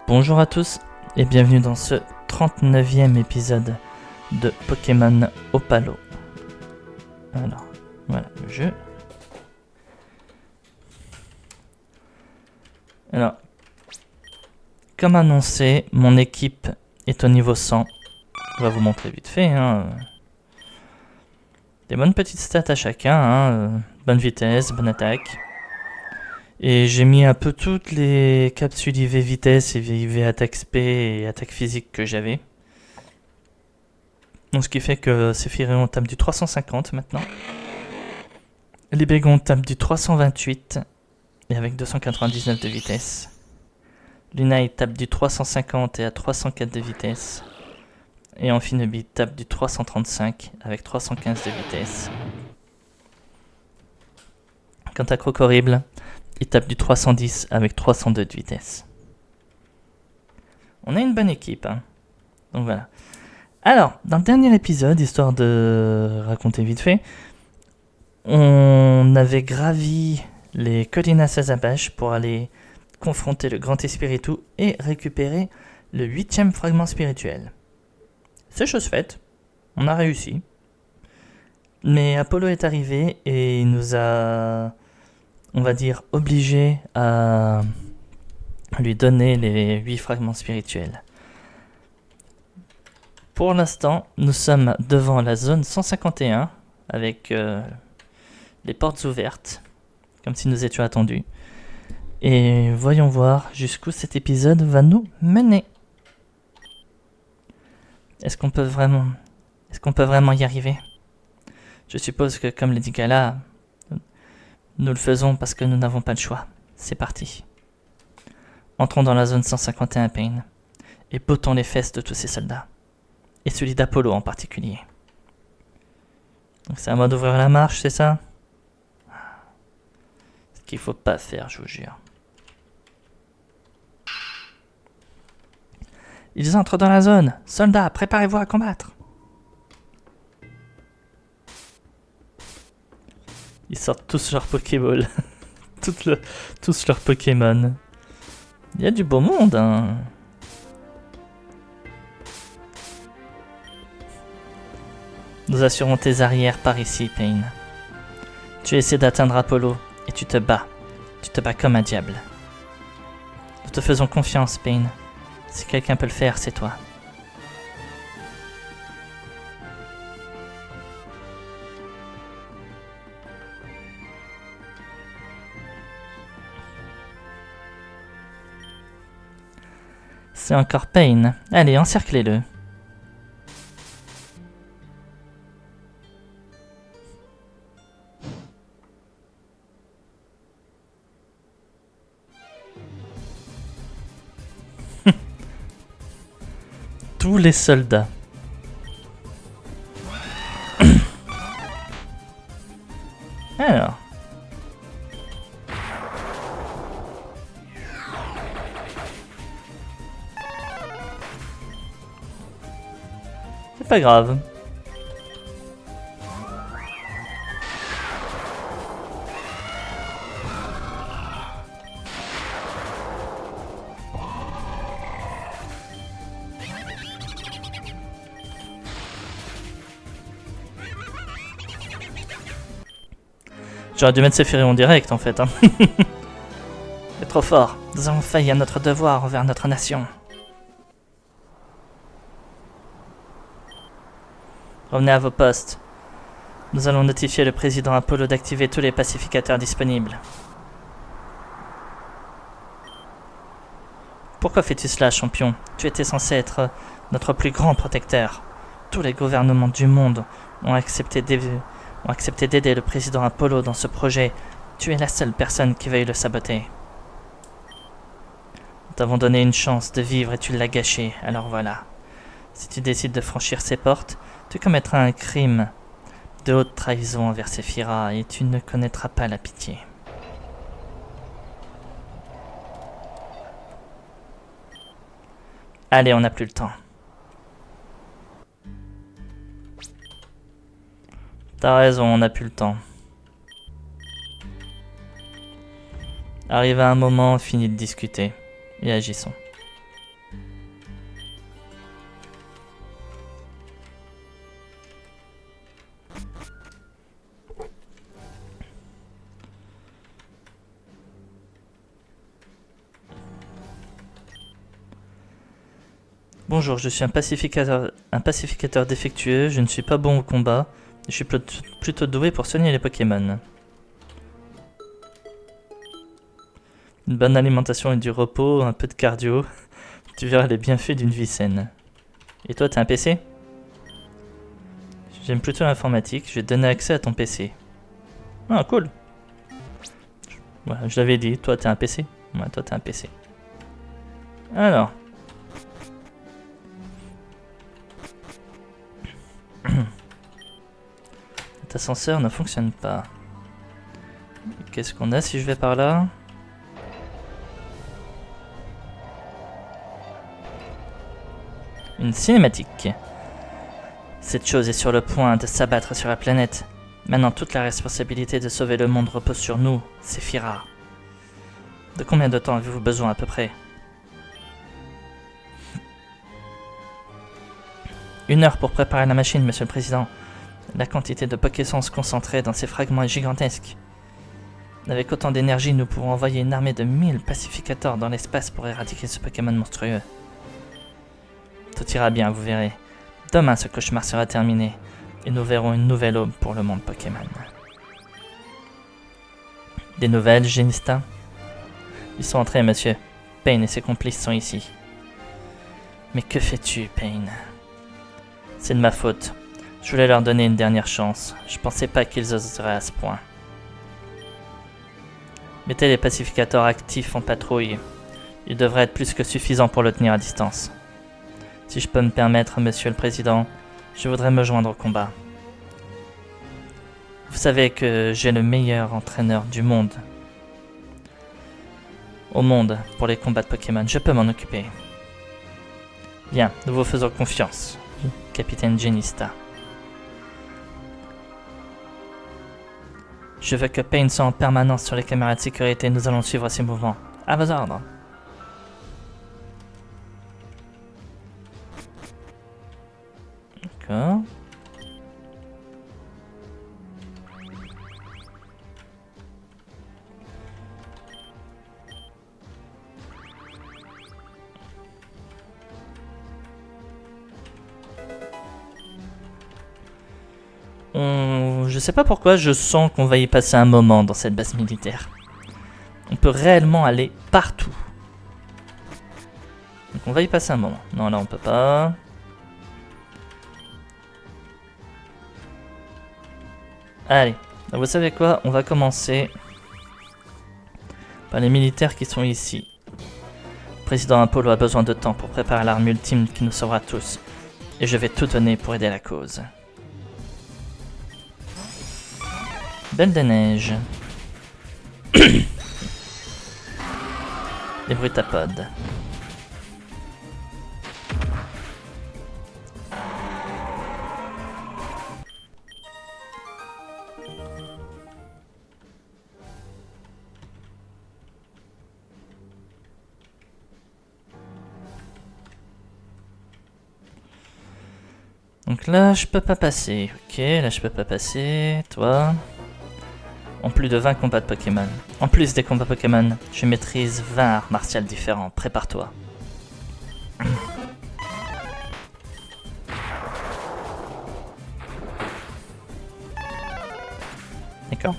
Bonjour à tous et bienvenue dans ce 39e épisode de Pokémon Opalo. Alors, voilà le jeu. Alors, comme annoncé, mon équipe est au niveau 100. On va vous montrer vite fait. Des bonnes petites stats à chacun. Bonne vitesse, bonne attaque. Et j'ai mis un peu toutes les capsules IV vitesse et IV attaque SP et attaque physique que j'avais. Donc ce qui fait que Séphiroth tape du 350 maintenant. Les Bégons tapent du 328 et avec 299 de vitesse. Lunite tape du 350 et à 304 de vitesse. Et Amphinobit tape du 335 avec 315 de vitesse. Quant à Crocorible, il tape du 310 avec 302 de vitesse. On a une bonne équipe. Donc voilà. Alors, dans le dernier épisode, histoire de raconter vite fait, on avait gravi les collines à Sazabach pour aller confronter le Grand Espiritu et récupérer le 8e fragment spirituel. C'est chose faite. On a réussi. Mais Apollo est arrivé et il nous a, on va dire, obligé à lui donner les 8 fragments spirituels. Pour l'instant, nous sommes devant la zone 151 avec les portes ouvertes, comme si nous étions attendus. Et voyons voir jusqu'où cet épisode va nous mener. Est-ce qu'on peut vraiment y arriver ? Je suppose que, comme le dit Gala, nous le faisons parce que nous n'avons pas le choix. C'est parti. Entrons dans la zone 151 Pain et bottons les fesses de tous ces soldats. Et celui d'Apollo en particulier. Donc c'est à moi d'ouvrir la marche, c'est ça ? Ce qu'il faut pas faire, je vous jure. Ils entrent dans la zone. Soldats, préparez-vous à combattre. Ils sortent tous leurs Pokéball. tous leurs Pokémon. Il y a du beau monde, hein. Nous assurons tes arrières par ici, Pain. Tu essaies d'atteindre Apollo et tu te bats. Tu te bats comme un diable. Nous te faisons confiance, Pain. Si quelqu'un peut le faire, c'est toi. C'est encore Pain. Allez, encerclez-le. Tous les soldats. Alors. C'est pas grave. J'aurais dû mettre Séphiroth en direct en fait. C'est trop fort. Nous avons failli à notre devoir envers notre nation. Revenez à vos postes. Nous allons notifier le président Apollo d'activer tous les pacificateurs disponibles. Pourquoi fais-tu cela, champion ? Tu étais censé être notre plus grand protecteur. Tous les gouvernements du monde ont accepté d'aider le président Apollo dans ce projet. Tu es la seule personne qui veuille le saboter. Nous t'avons donné une chance de vivre et tu l'as gâchée, alors voilà. Si tu décides de franchir ces portes, tu commettras un crime de haute trahison envers Sephiroth et tu ne connaîtras pas la pitié. Allez, on n'a plus le temps. T'as raison, on n'a plus le temps. Arrive à un moment, finis de discuter et agissons. Bonjour, je suis un pacificateur défectueux, je ne suis pas bon au combat, je suis plutôt doué pour soigner les Pokémon. Une bonne alimentation et du repos, un peu de cardio, tu verras les bienfaits d'une vie saine. Et toi, t'as un PC? J'aime plutôt l'informatique, je vais te donner accès à ton PC. Ah, cool. Voilà, je l'avais dit, toi t'as un PC. Ouais, toi t'as un PC. Alors. Cet ascenseur ne fonctionne pas. Qu'est-ce qu'on a si je vais par là? Une cinématique. Cette chose est sur le point de s'abattre sur la planète. Maintenant, toute la responsabilité de sauver le monde repose sur nous, Séphira. De combien de temps avez-vous besoin à peu près? 1 heure pour préparer la machine, monsieur le président. La quantité de Pokéessence concentrée dans ces fragments est gigantesque. Avec autant d'énergie, nous pouvons envoyer une armée de 1000 pacificateurs dans l'espace pour éradiquer ce Pokémon monstrueux. Tout ira bien, vous verrez. Demain, ce cauchemar sera terminé, et nous verrons une nouvelle aube pour le monde Pokémon. Des nouvelles, Genista? Ils sont entrés, monsieur. Pain et ses complices sont ici. Mais que fais-tu, Pain? C'est de ma faute. Je voulais leur donner une dernière chance. Je pensais pas qu'ils oseraient à ce point. Mettez les pacificateurs actifs en patrouille. Ils devraient être plus que suffisants pour le tenir à distance. Si je peux me permettre, monsieur le président, je voudrais me joindre au combat. Vous savez que j'ai le meilleur entraîneur du monde. Au monde, pour les combats de Pokémon, je peux m'en occuper. Bien, nous vous faisons confiance, capitaine Genista. Je veux que Pain soit en permanence sur les caméras de sécurité, nous allons suivre ses mouvements. À vos ordres. D'accord. Je sais pas pourquoi, je sens qu'on va y passer un moment dans cette base militaire. On peut réellement aller partout. Donc on va y passer un moment. Non, là on peut pas. Allez, vous savez quoi? On va commencer par les militaires qui sont ici. Le président Apollo a besoin de temps pour préparer l'arme ultime qui nous sauvera tous. Et je vais tout donner pour aider la cause. Belle de neige. Les brutapodes. Donc là, je peux pas passer. Ok, là je peux pas passer. Toi. En plus de 20 combats de Pokémon. En plus des combats Pokémon, je maîtrise 20 arts martiales différents. Prépare-toi. D'accord.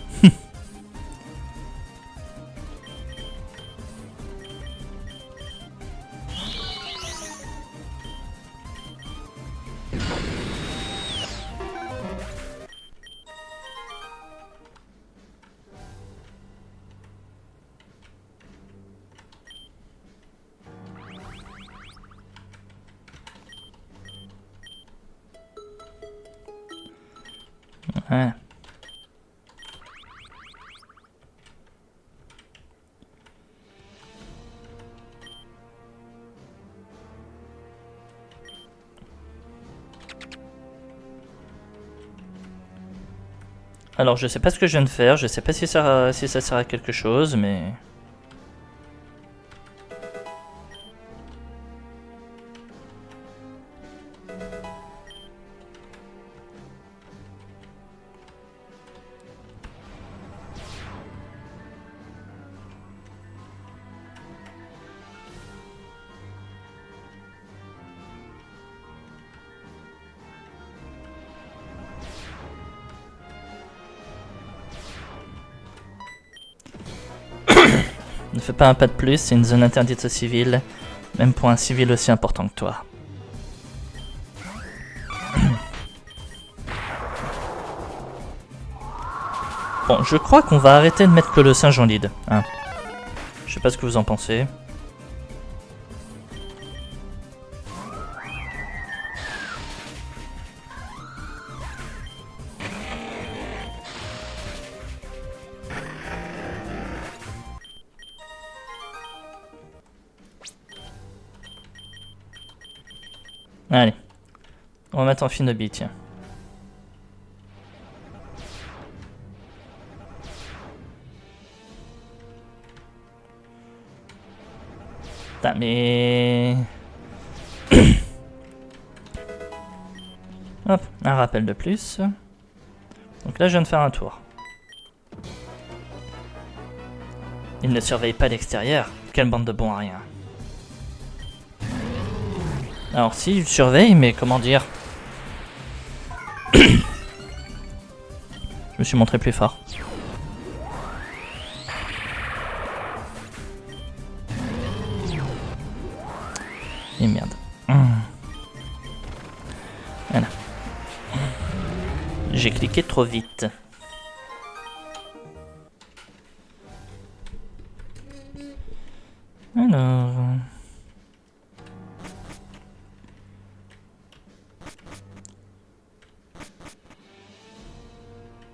Ouais. Alors je sais pas ce que je viens de faire, je sais pas si ça sert à quelque chose, mais... fais pas un pas de plus, c'est une zone interdite aux civils, même pour un civil aussi important que toi. Bon, je crois qu'on va arrêter de mettre que le singe en lead. Hein. Je sais pas ce que vous en pensez. Allez, on va mettre en Shinobi, tiens. Putain, mais... Hop, un rappel de plus. Donc là, je viens de faire un tour. Il ne surveille pas l'extérieur. Quelle bande de bons à rien. Alors si, il surveille, mais comment dire... Je me suis montré plus fort. Et merde. Voilà. J'ai cliqué trop vite. Alors...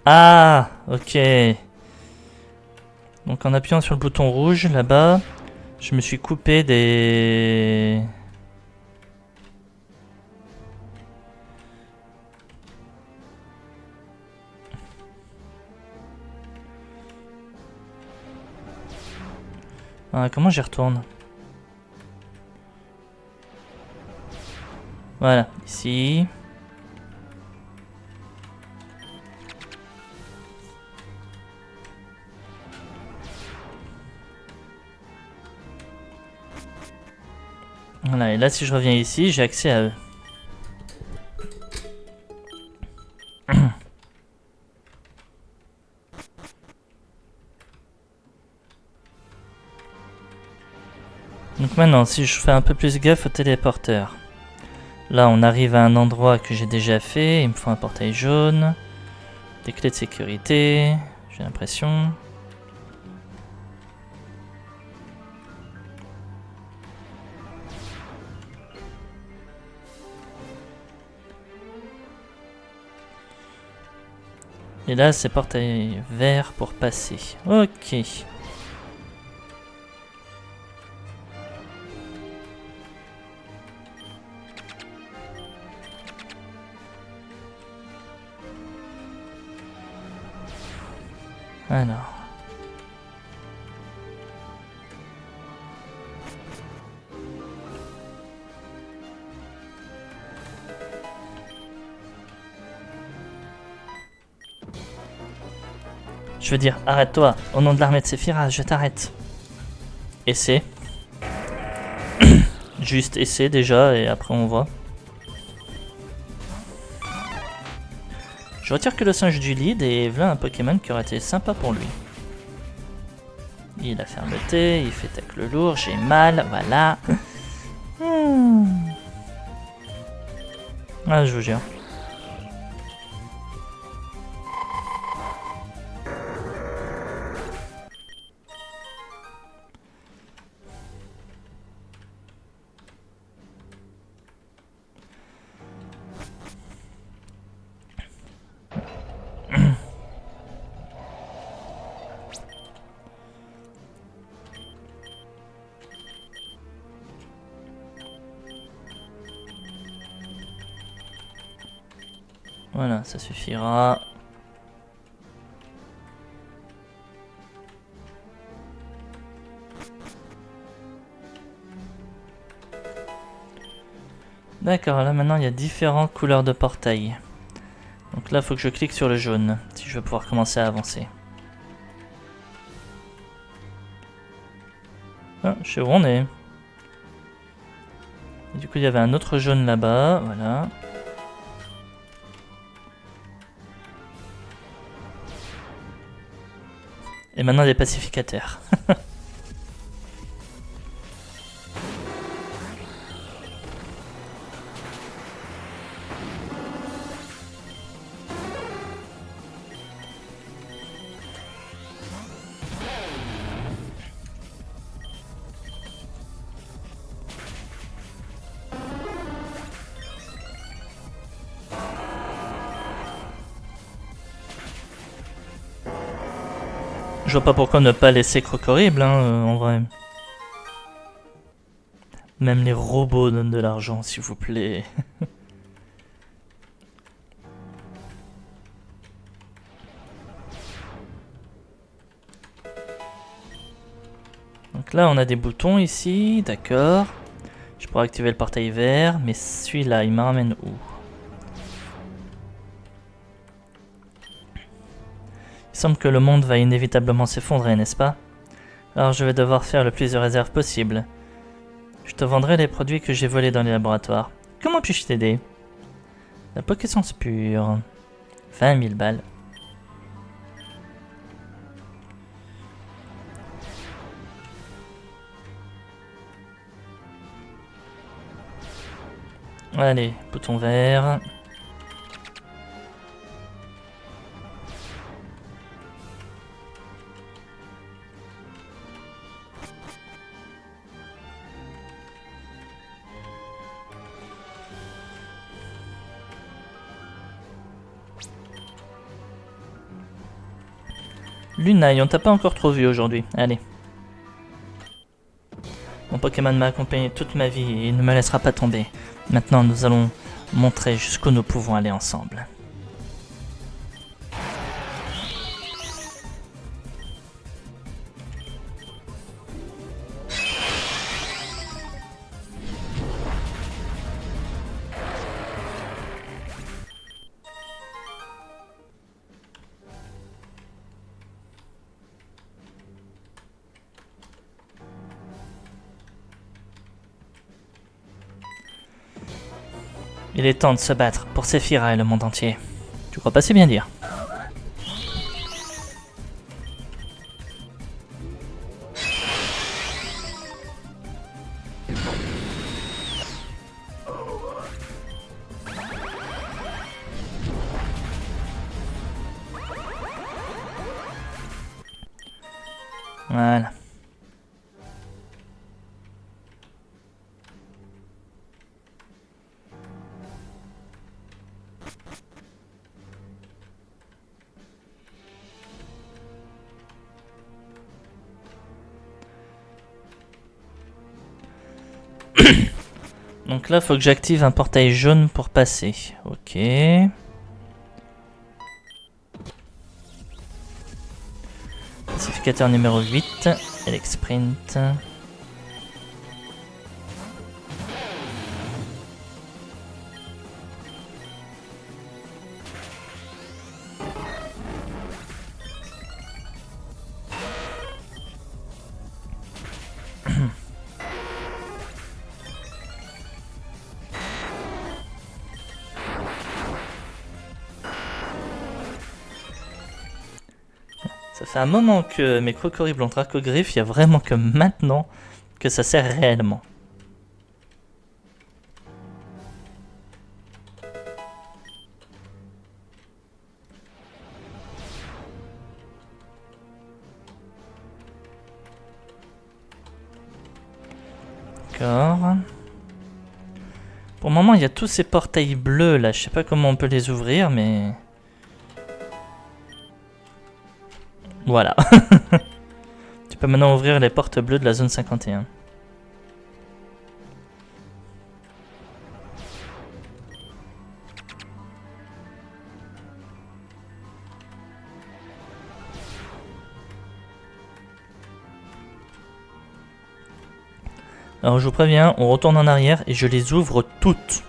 Ah, ok. Donc en appuyant sur le bouton rouge, là-bas, je me suis coupé des... Ah, comment j'y retourne? Voilà, ici. Voilà, et là si je reviens ici, j'ai accès à eux. Donc maintenant, si je fais un peu plus gaffe au téléporteur. Là, on arrive à un endroit que j'ai déjà fait. Il me faut un portail jaune. Des clés de sécurité. J'ai l'impression. Et là, c'est portail vert pour passer. Ok. Alors. Je veux dire, arrête-toi. Au nom de l'armée de Sephiroth, je t'arrête. Essaie. Juste essaie déjà et après on voit. Je retire que le singe du lead et voilà un Pokémon qui aurait été sympa pour lui. Il a fermeté, il fait avec le lourd, j'ai mal, voilà. Ah, je vous jure. Voilà, ça suffira. D'accord, là maintenant il y a différentes couleurs de portail. Donc là il faut que je clique sur le jaune si je veux pouvoir commencer à avancer. Ah, je sais où on est. Et du coup il y avait un autre jaune là-bas, voilà. Et maintenant des pacificateurs. vois pas pourquoi ne pas laisser Crocorible, hein, en vrai. Même les robots donnent de l'argent, s'il vous plaît. Donc là, on a des boutons ici, d'accord. Je pourrais activer le portail vert, mais celui-là, il me ramène où? Il semble que le monde va inévitablement s'effondrer, n'est-ce pas? Alors je vais devoir faire le plus de réserves possible. Je te vendrai les produits que j'ai volés dans les laboratoires. Comment puis-je t'aider? La Pokéessence pure. 20 000 balles. Allez, bouton vert. Lunaille, on t'a pas encore trop vu aujourd'hui. Allez. Mon Pokémon m'a accompagné toute ma vie et il ne me laissera pas tomber. Maintenant, nous allons montrer jusqu'où nous pouvons aller ensemble. Il est temps de se battre pour Séphira et le monde entier. Tu crois pas si bien dire? Voilà. Donc là, faut que j'active un portail jaune pour passer. Ok. Classificateur numéro 8, Elec Sprint. Ça fait un moment que mes Crocoribles ont Dracogriffe, il y a vraiment que maintenant que ça sert réellement. D'accord. Pour le moment, il y a tous ces portails bleus là, je sais pas comment on peut les ouvrir, mais... Voilà. Tu peux maintenant ouvrir les portes bleues de la zone 51. Alors je vous préviens, on retourne en arrière et je les ouvre toutes.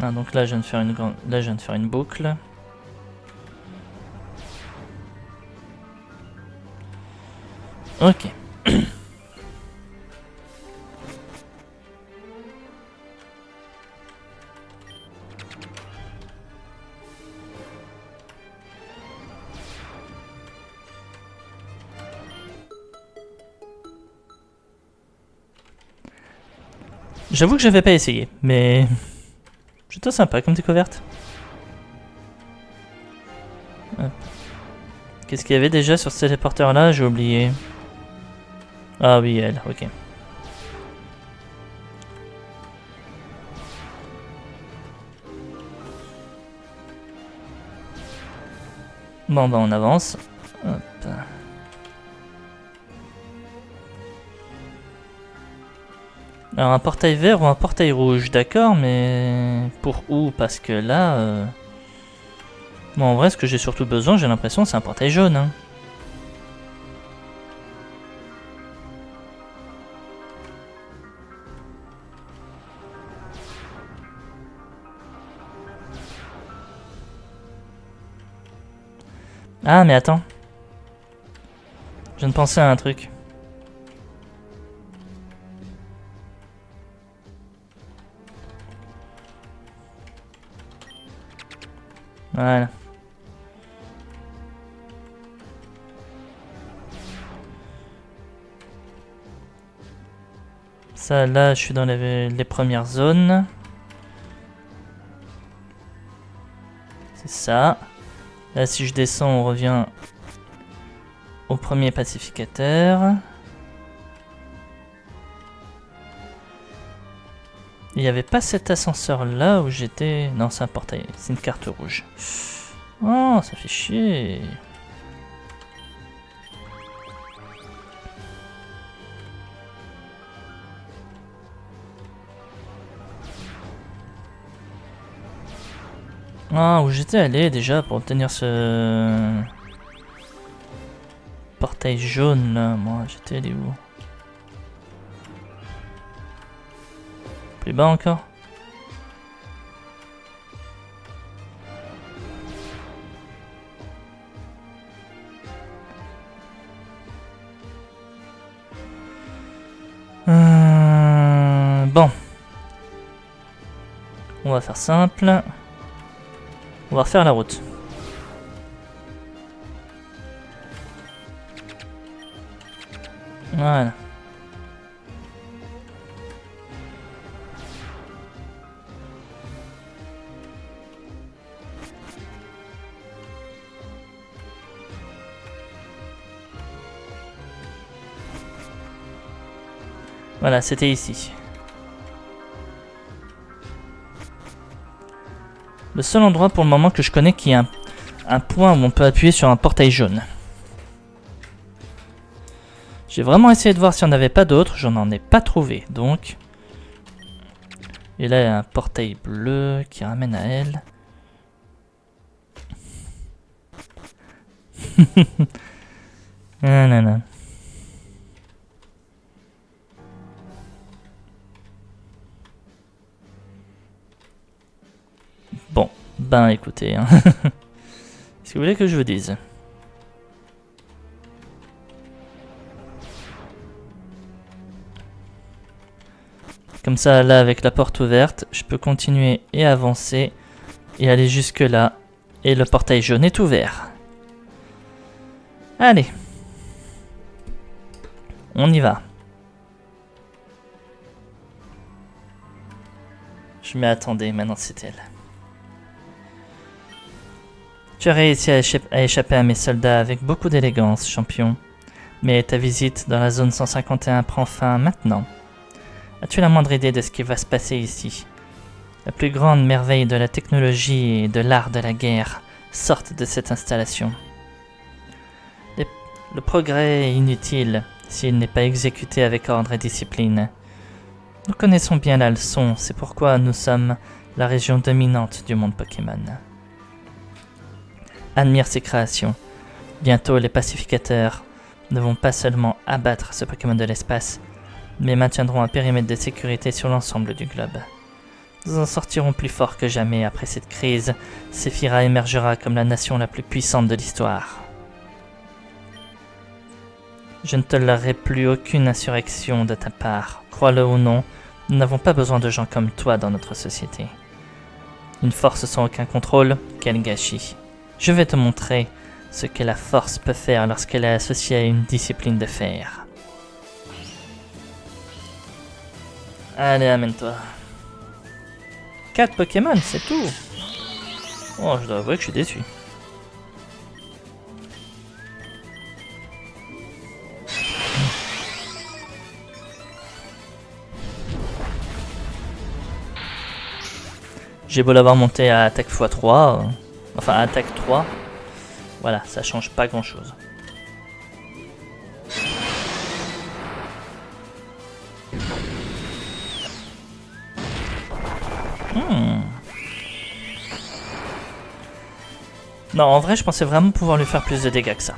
Ah, donc là je viens de faire une grande... là je viens de faire une boucle. Ok. J'avoue que je vais pas essayer, mais plutôt sympa comme découverte. Qu'est-ce qu'il y avait déjà sur ce téléporteur là? J'ai oublié. Ah oui, elle, ok. Bon, bah on avance. Hop. Alors un portail vert ou un portail rouge, d'accord, mais pour où? Parce que là... Bon, en vrai, ce que j'ai surtout besoin, j'ai l'impression, c'est un portail jaune. Hein. Ah, mais attends. Je viens de penser à un truc. Voilà. Ça, là, je suis dans les premières zones. C'est ça. Là, si je descends, on revient au premier pacificateur. Il n'y avait pas cet ascenseur là où j'étais. Non, c'est un portail. C'est une carte rouge. Oh, ça fait chier. Ah, où j'étais allé déjà pour obtenir ce portail jaune là. Moi, j'étais allé où? Plus bas encore? Bon. On va faire simple. On va refaire la route. Voilà. Voilà, c'était ici. Le seul endroit pour le moment que je connais qui a un point où on peut appuyer sur un portail jaune. J'ai vraiment essayé de voir s'il n'y en avait pas d'autres, j'en en ai pas trouvé, donc... Et là, il y a un portail bleu qui ramène à elle. Non, non, non. Bon, ben écoutez, hein. Est-ce que vous voulez que je vous dise? Comme ça, là, avec la porte ouverte, je peux continuer et avancer et aller jusque là. Et le portail jaune est ouvert. Allez. On y va. Je m'y attendais, maintenant c'est elle. Tu as réussi à échapper à mes soldats avec beaucoup d'élégance, champion. Mais ta visite dans la zone 151 prend fin maintenant. As-tu la moindre idée de ce qui va se passer ici? La plus grande merveille de la technologie et de l'art de la guerre sortent de cette installation. Le progrès est inutile s'il n'est pas exécuté avec ordre et discipline. Nous connaissons bien la leçon, c'est pourquoi nous sommes la région dominante du monde Pokémon. Admire ces créations. Bientôt, les pacificateurs ne vont pas seulement abattre ce Pokémon de l'espace, mais maintiendront un périmètre de sécurité sur l'ensemble du globe. Nous en sortirons plus forts que jamais après cette crise. Séphira émergera comme la nation la plus puissante de l'histoire. Je ne tolérerai plus aucune insurrection de ta part. Crois-le ou non, nous n'avons pas besoin de gens comme toi dans notre société. Une force sans aucun contrôle, quel gâchis. Je vais te montrer ce que la force peut faire lorsqu'elle est associée à une discipline de fer. Allez, amène-toi. 4 Pokémon, c'est tout. Oh, je dois avouer que je suis déçu. J'ai beau l'avoir monté à attaque x3, enfin à attaque 3, voilà, ça change pas grand chose. Non, en vrai, je pensais vraiment pouvoir lui faire plus de dégâts que ça.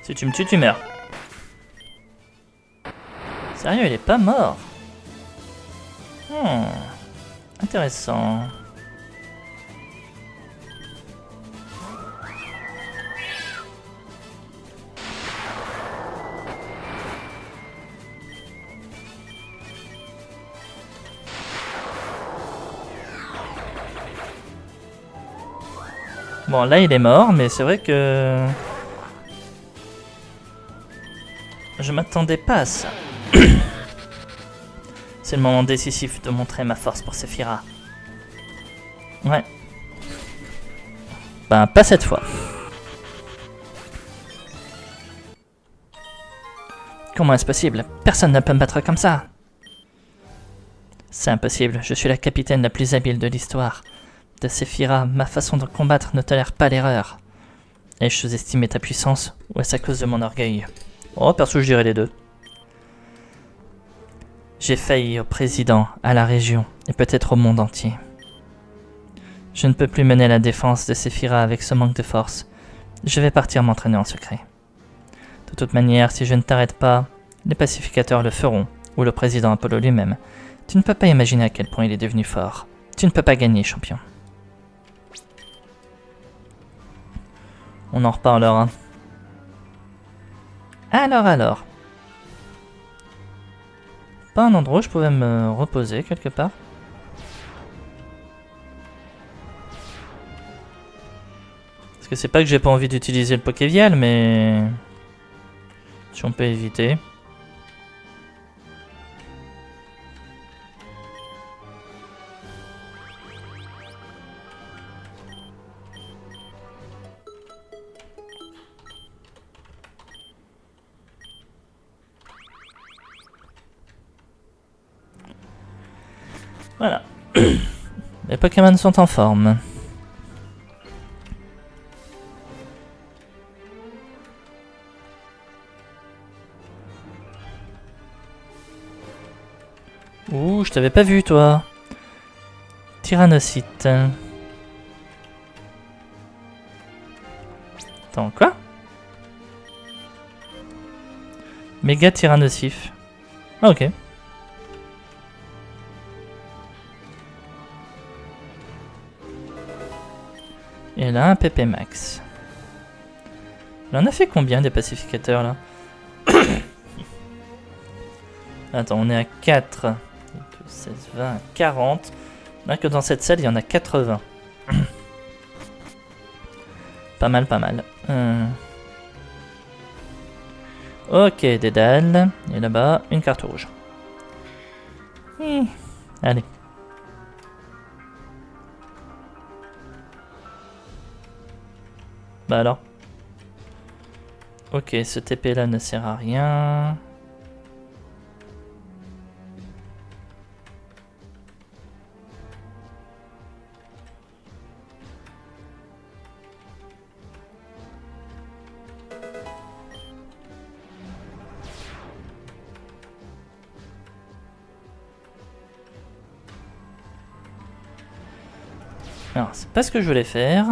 Si tu me tues, tu meurs. Sérieux, il est pas mort. Intéressant. Bon, là, il est mort, mais c'est vrai que... je m'attendais pas à ça. C'est le moment décisif de montrer ma force pour Sephiroth. Ouais. Ben, pas cette fois. Comment est-ce possible? Personne ne peut me battre comme ça. C'est impossible, je suis la capitaine la plus habile de l'histoire. De Sephiroth, ma façon de combattre ne tolère pas l'erreur. Ai-je sous-estimé ta puissance, ou est-ce à cause de mon orgueil? Oh, perso, je dirais les deux. J'ai failli au président, à la région, et peut-être au monde entier. Je ne peux plus mener la défense de Sephiroth avec ce manque de force. Je vais partir m'entraîner en secret. De toute manière, si je ne t'arrête pas, les pacificateurs le feront, ou le président Apollo lui-même. Tu ne peux pas imaginer à quel point il est devenu fort. Tu ne peux pas gagner, champion. On en reparlera. Alors. Pas un endroit où je pouvais me reposer quelque part. Parce que c'est pas que j'ai pas envie d'utiliser le Pokévial, mais... si on peut éviter. Voilà. Les Pokémon sont en forme. Ouh, je t'avais pas vu, toi. Tyrannocyte. Attends, quoi? Méga Tyrannosif. Ah, ok. Et là, un PP Max. On en a fait combien des pacificateurs là? Attends, on est à 4, 16, 20, 40. Là que dans cette salle, il y en a 80. Pas mal. Ok, Dédale. Et là-bas, une carte rouge. Allez. Bah alors. Ok, ce TP là ne sert à rien. Alors, c'est pas ce que je voulais faire.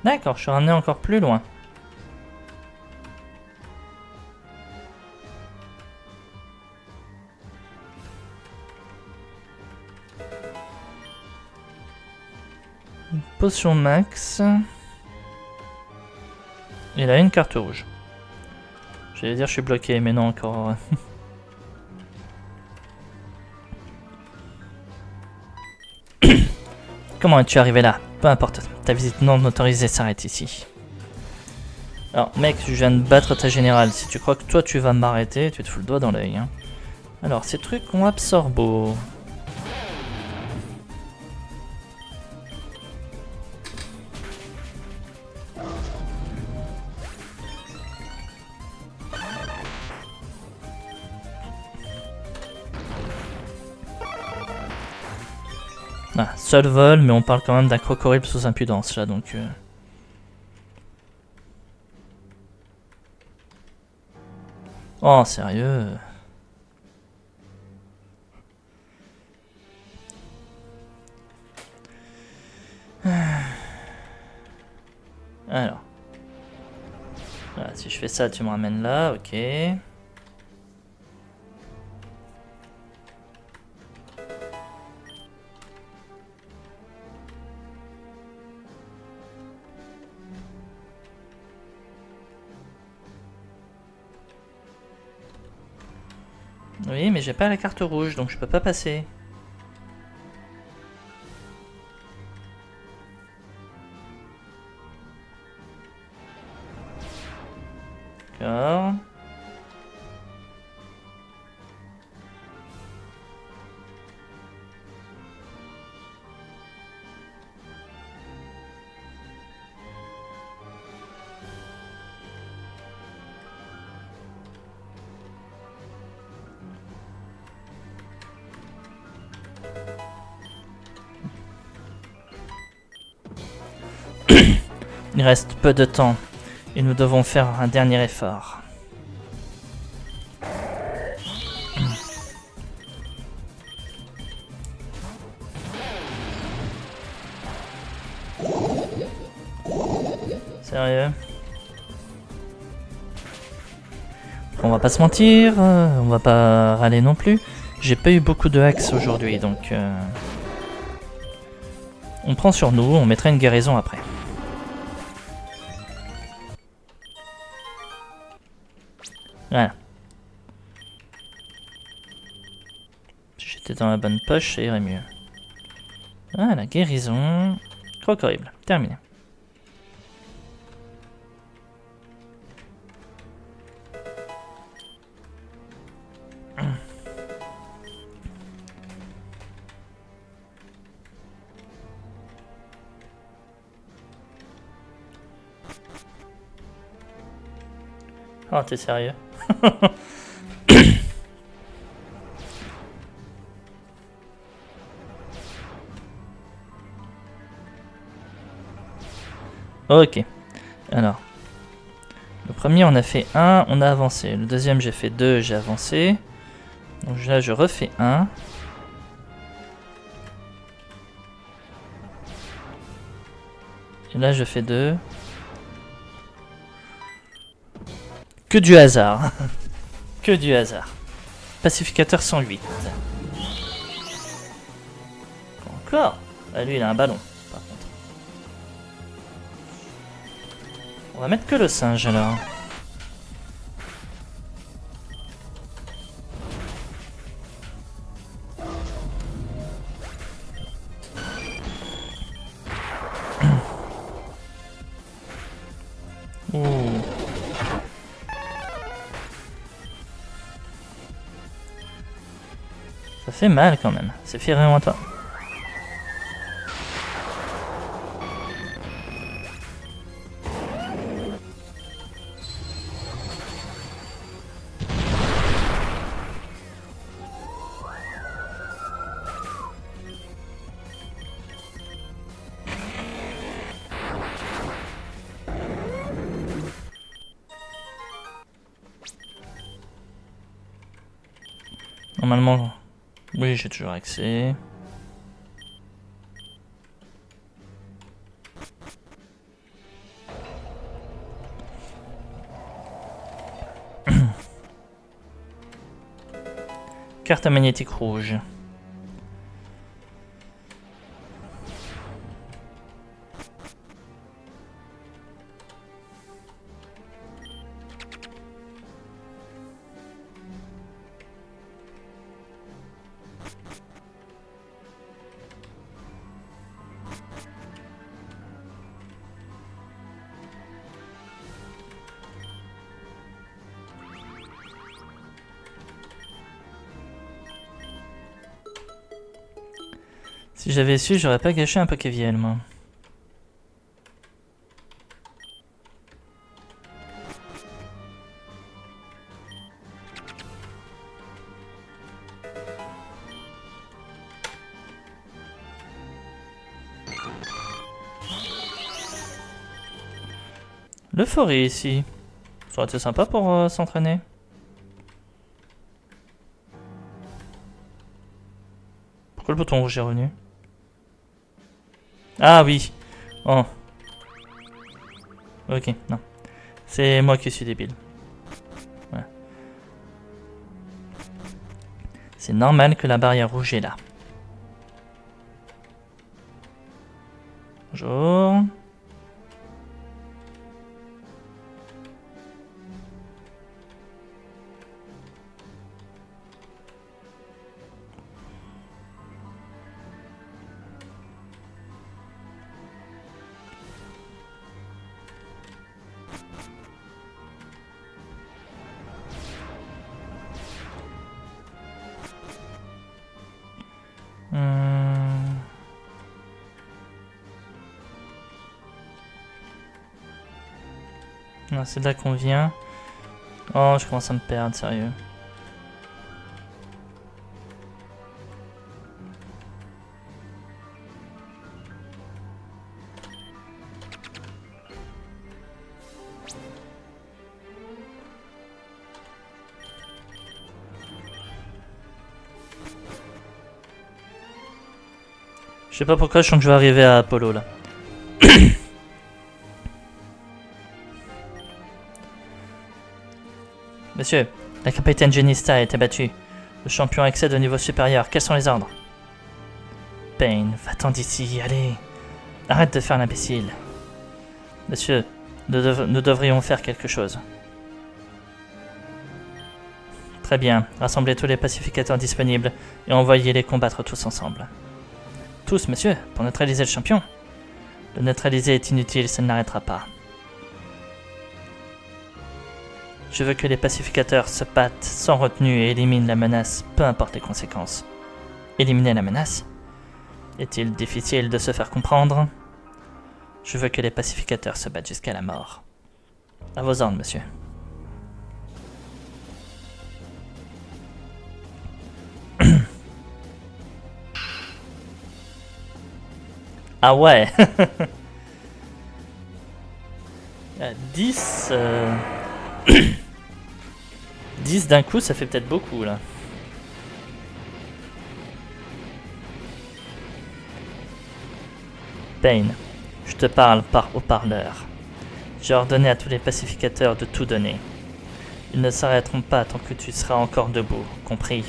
D'accord, je suis ramené encore plus loin. Une potion max. Et là, une carte rouge. J'allais dire je suis bloqué, mais non encore. Comment es-tu arrivé là? Peu importe, ta visite non autorisée s'arrête ici. Alors mec, je viens de battre ta générale. Si tu crois que toi tu vas m'arrêter, tu te fous le doigt dans l'œil. Hein. Alors, ces trucs ont absorbo. Ah, seul vol, mais on parle quand même d'un crocodile sous impudence là, donc... Oh, sérieux? Alors. Voilà, si je fais ça, tu me ramènes là, ok. Oui, mais j'ai pas la carte rouge, donc je peux pas passer. D'accord. Il reste peu de temps et nous devons faire un dernier effort. Sérieux? On va pas se mentir, on va pas râler non plus. J'ai pas eu beaucoup de hacks aujourd'hui, donc... On prend sur nous, on mettra une guérison après. Voilà. Si j'étais dans la bonne poche, ça irait mieux. Voilà, guérison. Crocodile, terminé. Oh, t'es sérieux? Ok. Alors. Le premier, on a fait 1, on a avancé. Le deuxième, j'ai fait 2, j'ai avancé. Donc là, je refais 1. Et là, je fais 2. Que du hasard. Que du hasard. Pacificateur 108. Encore. Ah, lui, il a un ballon, par contre. On va mettre que le singe, alors. Ouh. Ça fait mal, quand même. C'est fier en toi. Normalement, oui, j'ai toujours accès. Carte magnétique rouge. Si j'avais su, j'aurais pas gâché un Pokéviel, moi. L'euphorie ici. Ça aurait été sympa pour s'entraîner. Pourquoi le bouton rouge est revenu? Ah oui. Oh. Ok, non. C'est moi qui suis débile. Voilà. C'est normal que la barrière rouge est là. Bonjour. Non, c'est de là qu'on vient. Oh, je commence à me perdre, sérieux. Je sais pas pourquoi je sens que je vais arriver à Apollo là. Monsieur, la capitaine Genista a été battue. Le champion accède au niveau supérieur. Quels sont les ordres? Pain, va-t'en d'ici, allez. Arrête de faire l'imbécile. Monsieur, nous devrions faire quelque chose. Très bien, rassemblez tous les pacificateurs disponibles et envoyez-les combattre tous ensemble. Tous, monsieur, pour neutraliser le champion. Le neutraliser est inutile, ça ne l'arrêtera pas. Je veux que les pacificateurs se battent sans retenue et éliminent la menace, peu importe les conséquences. Éliminer la menace? Est-il difficile de se faire comprendre? Je veux que les pacificateurs se battent jusqu'à la mort. À vos ordres, monsieur. Ah ouais. 10... 10 d'un coup, ça fait peut-être beaucoup, là. Pain, je te parle par haut-parleur. J'ai ordonné à tous les pacificateurs de tout donner. Ils ne s'arrêteront pas tant que tu seras encore debout, compris?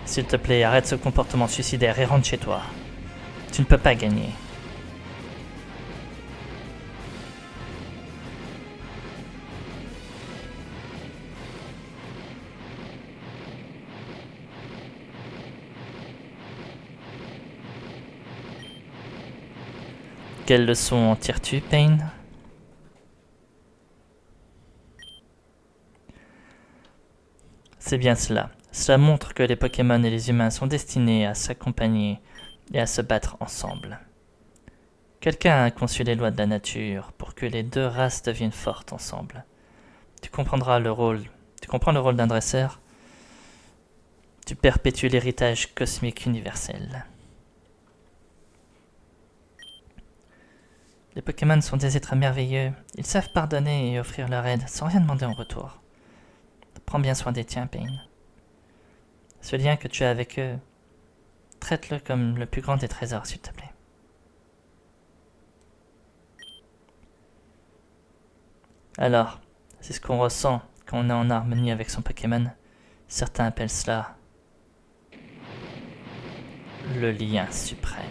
S'il te plaît, arrête ce comportement suicidaire et rentre chez toi. Tu ne peux pas gagner. Quelle leçon en tires-tu, Pain? C'est bien cela. Cela montre que les Pokémon et les humains sont destinés à s'accompagner et à se battre ensemble. Quelqu'un a conçu les lois de la nature pour que les deux races deviennent fortes ensemble. Tu comprends le rôle d'un dresseur? Tu perpétues l'héritage cosmique universel. Les Pokémon sont des êtres merveilleux. Ils savent pardonner et offrir leur aide sans rien demander en retour. Prends bien soin des tiens, Pain. Ce lien que tu as avec eux, traite-le comme le plus grand des trésors, s'il te plaît. Alors, c'est ce qu'on ressent quand on est en harmonie avec son Pokémon. Certains appellent cela le lien suprême.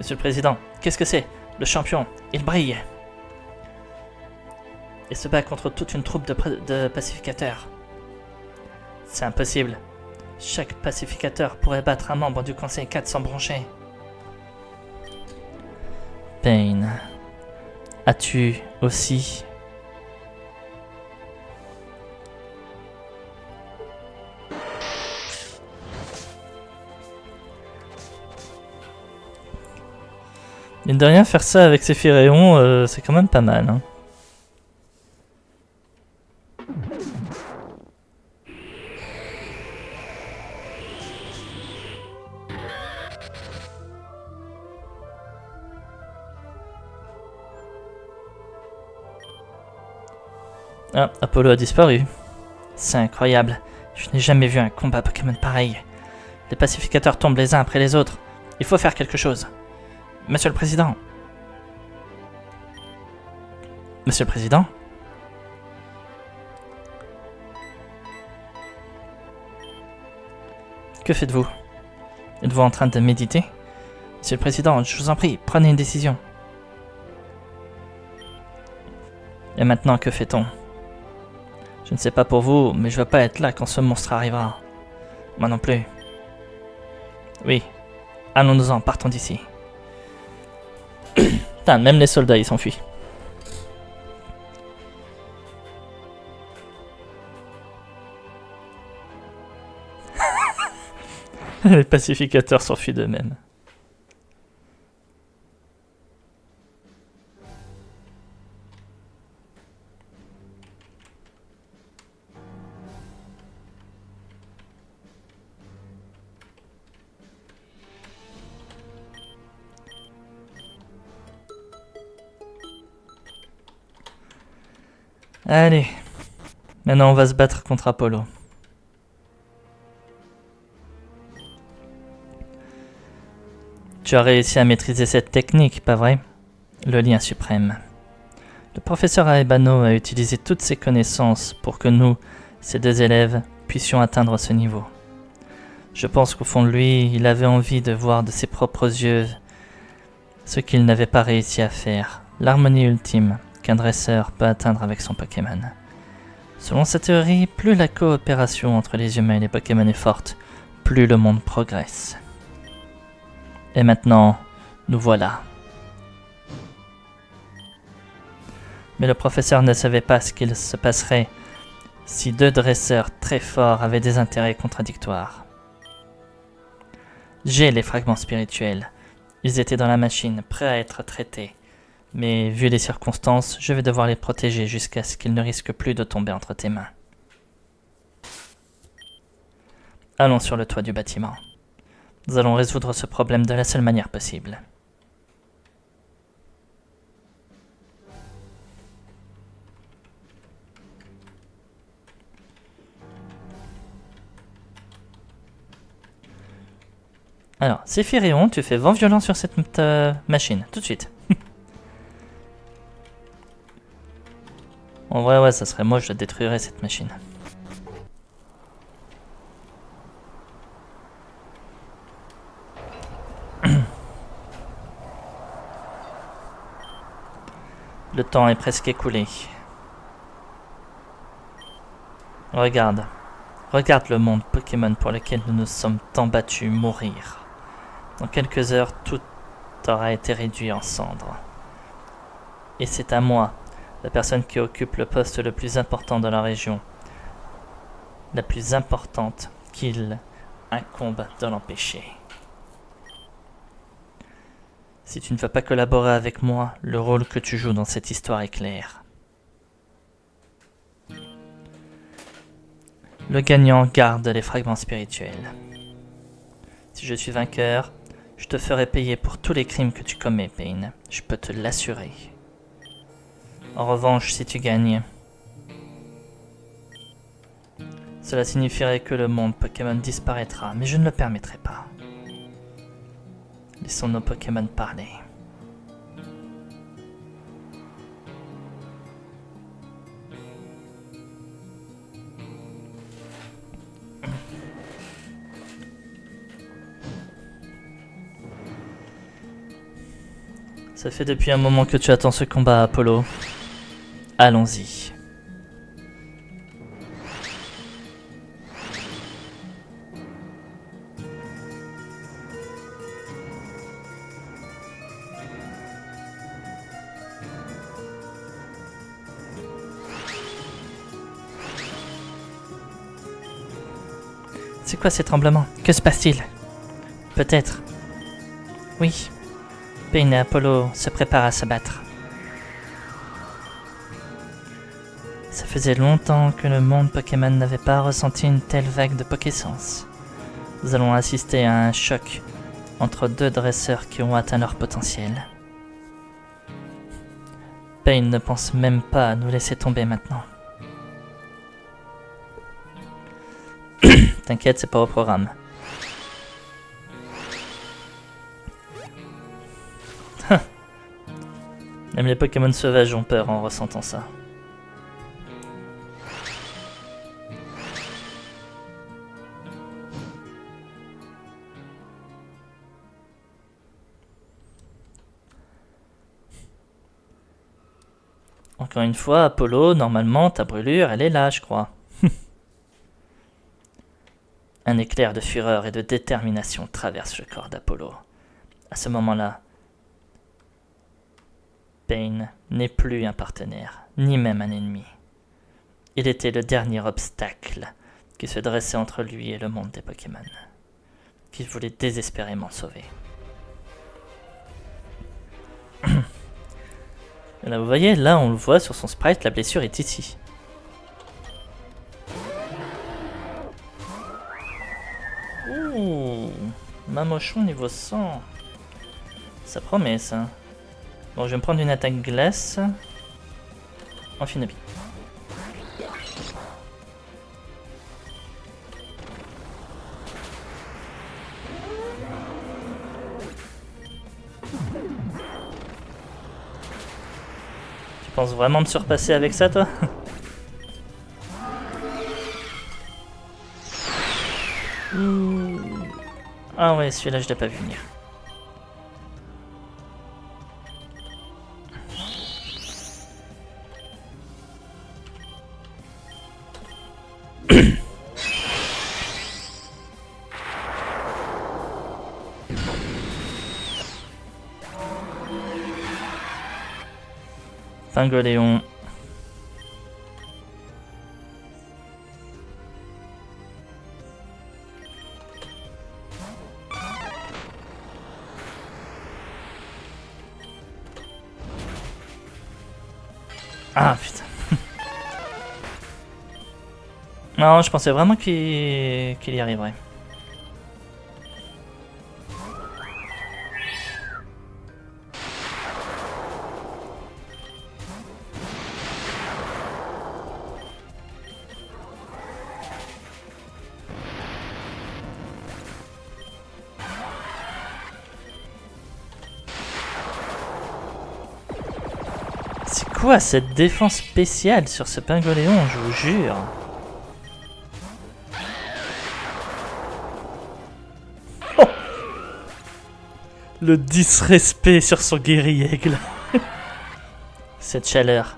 Monsieur le Président, qu'est-ce que c'est? Le champion, il brille. Il se bat contre toute une troupe de pacificateurs. C'est impossible. Chaque pacificateur pourrait battre un membre du Conseil 4 sans broncher. Pain, as-tu aussi... Mine de rien, faire ça avec Sephiroth, c'est quand même pas mal. Hein. Ah, Apollo a disparu. C'est incroyable. Je n'ai jamais vu un combat Pokémon pareil. Les pacificateurs tombent les uns après les autres. Il faut faire quelque chose. Monsieur le Président. Monsieur le Président? Que faites-vous? Êtes-vous en train de méditer? Monsieur le Président, je vous en prie, prenez une décision. Et maintenant, que fait-on? Je ne sais pas pour vous, mais je ne veux pas être là quand ce monstre arrivera. Moi non plus. Oui. Allons-nous-en, partons d'ici. Putain, même les soldats, ils s'enfuient. Les pacificateurs s'enfuient d'eux-mêmes. Allez, maintenant on va se battre contre Apollo. Tu as réussi à maîtriser cette technique, pas vrai? Le lien suprême. Le professeur Aebano a utilisé toutes ses connaissances pour que nous, ses deux élèves, puissions atteindre ce niveau. Je pense qu'au fond de lui, il avait envie de voir de ses propres yeux ce qu'il n'avait pas réussi à faire, l'harmonie ultime qu'un dresseur peut atteindre avec son Pokémon. Selon sa théorie, plus la coopération entre les humains et les Pokémon est forte, plus le monde progresse. Et maintenant, nous voilà. Mais le professeur ne savait pas ce qu'il se passerait si deux dresseurs très forts avaient des intérêts contradictoires. J'ai les fragments spirituels. Ils étaient dans la machine, prêts à être traités. Mais vu les circonstances, je vais devoir les protéger jusqu'à ce qu'ils ne risquent plus de tomber entre tes mains. Allons sur le toit du bâtiment. Nous allons résoudre ce problème de la seule manière possible. Alors, Sephiroth, tu fais vent violent sur cette machine, tout de suite. En vrai, ouais, ça serait moi, je détruirais cette machine. Le temps est presque écoulé. Regarde. Regarde le monde Pokémon pour lequel nous nous sommes tant battus mourir. Dans quelques heures, tout aura été réduit en cendres. Et c'est à moi, la personne qui occupe le poste le plus important de la région, la plus importante, qu'il incombe de l'empêcher. Si tu ne veux pas collaborer avec moi, le rôle que tu joues dans cette histoire est clair. Le gagnant garde les fragments spirituels. Si je suis vainqueur, je te ferai payer pour tous les crimes que tu commets, Pain. Je peux te l'assurer. En revanche, si tu gagnes, cela signifierait que le monde Pokémon disparaîtra, mais je ne le permettrai pas. Laissons nos Pokémon parler. Ça fait depuis un moment que tu attends ce combat, Apollo. Allons-y. C'est quoi ces tremblements? Que se passe-t-il? Peut-être. Oui. Pain et Apollo se préparent à se battre. Ça faisait longtemps que le monde Pokémon n'avait pas ressenti une telle vague de Pokéessence. Nous allons assister à un choc entre deux dresseurs qui ont atteint leur potentiel. Pain ne pense même pas à nous laisser tomber maintenant. T'inquiète, c'est pas au programme. Même les Pokémon sauvages ont peur en ressentant ça. Encore une fois, Apollo, normalement, ta brûlure, elle est là, je crois. Un éclair de fureur et de détermination traverse le corps d'Apollo. À ce moment-là, Pain n'est plus un partenaire, ni même un ennemi. Il était le dernier obstacle qui se dressait entre lui et le monde des Pokémon, qu'il voulait désespérément sauver. Et là, vous voyez, là on le voit sur son sprite, la blessure est ici. Ouh, Mamochon niveau 100. Ça promet ça. Bon, je vais me prendre une attaque glace. Amphinobi. Tu penses vraiment me surpasser avec ça, toi? Ah ouais, celui-là je l'ai pas vu venir. Pingoléon. Ah putain. Non, je pensais vraiment qu'il y arriverait. C'est quoi cette défense spéciale sur ce Pingoléon, je vous jure? Oh, le disrespect sur son guéri-aigle. Cette chaleur,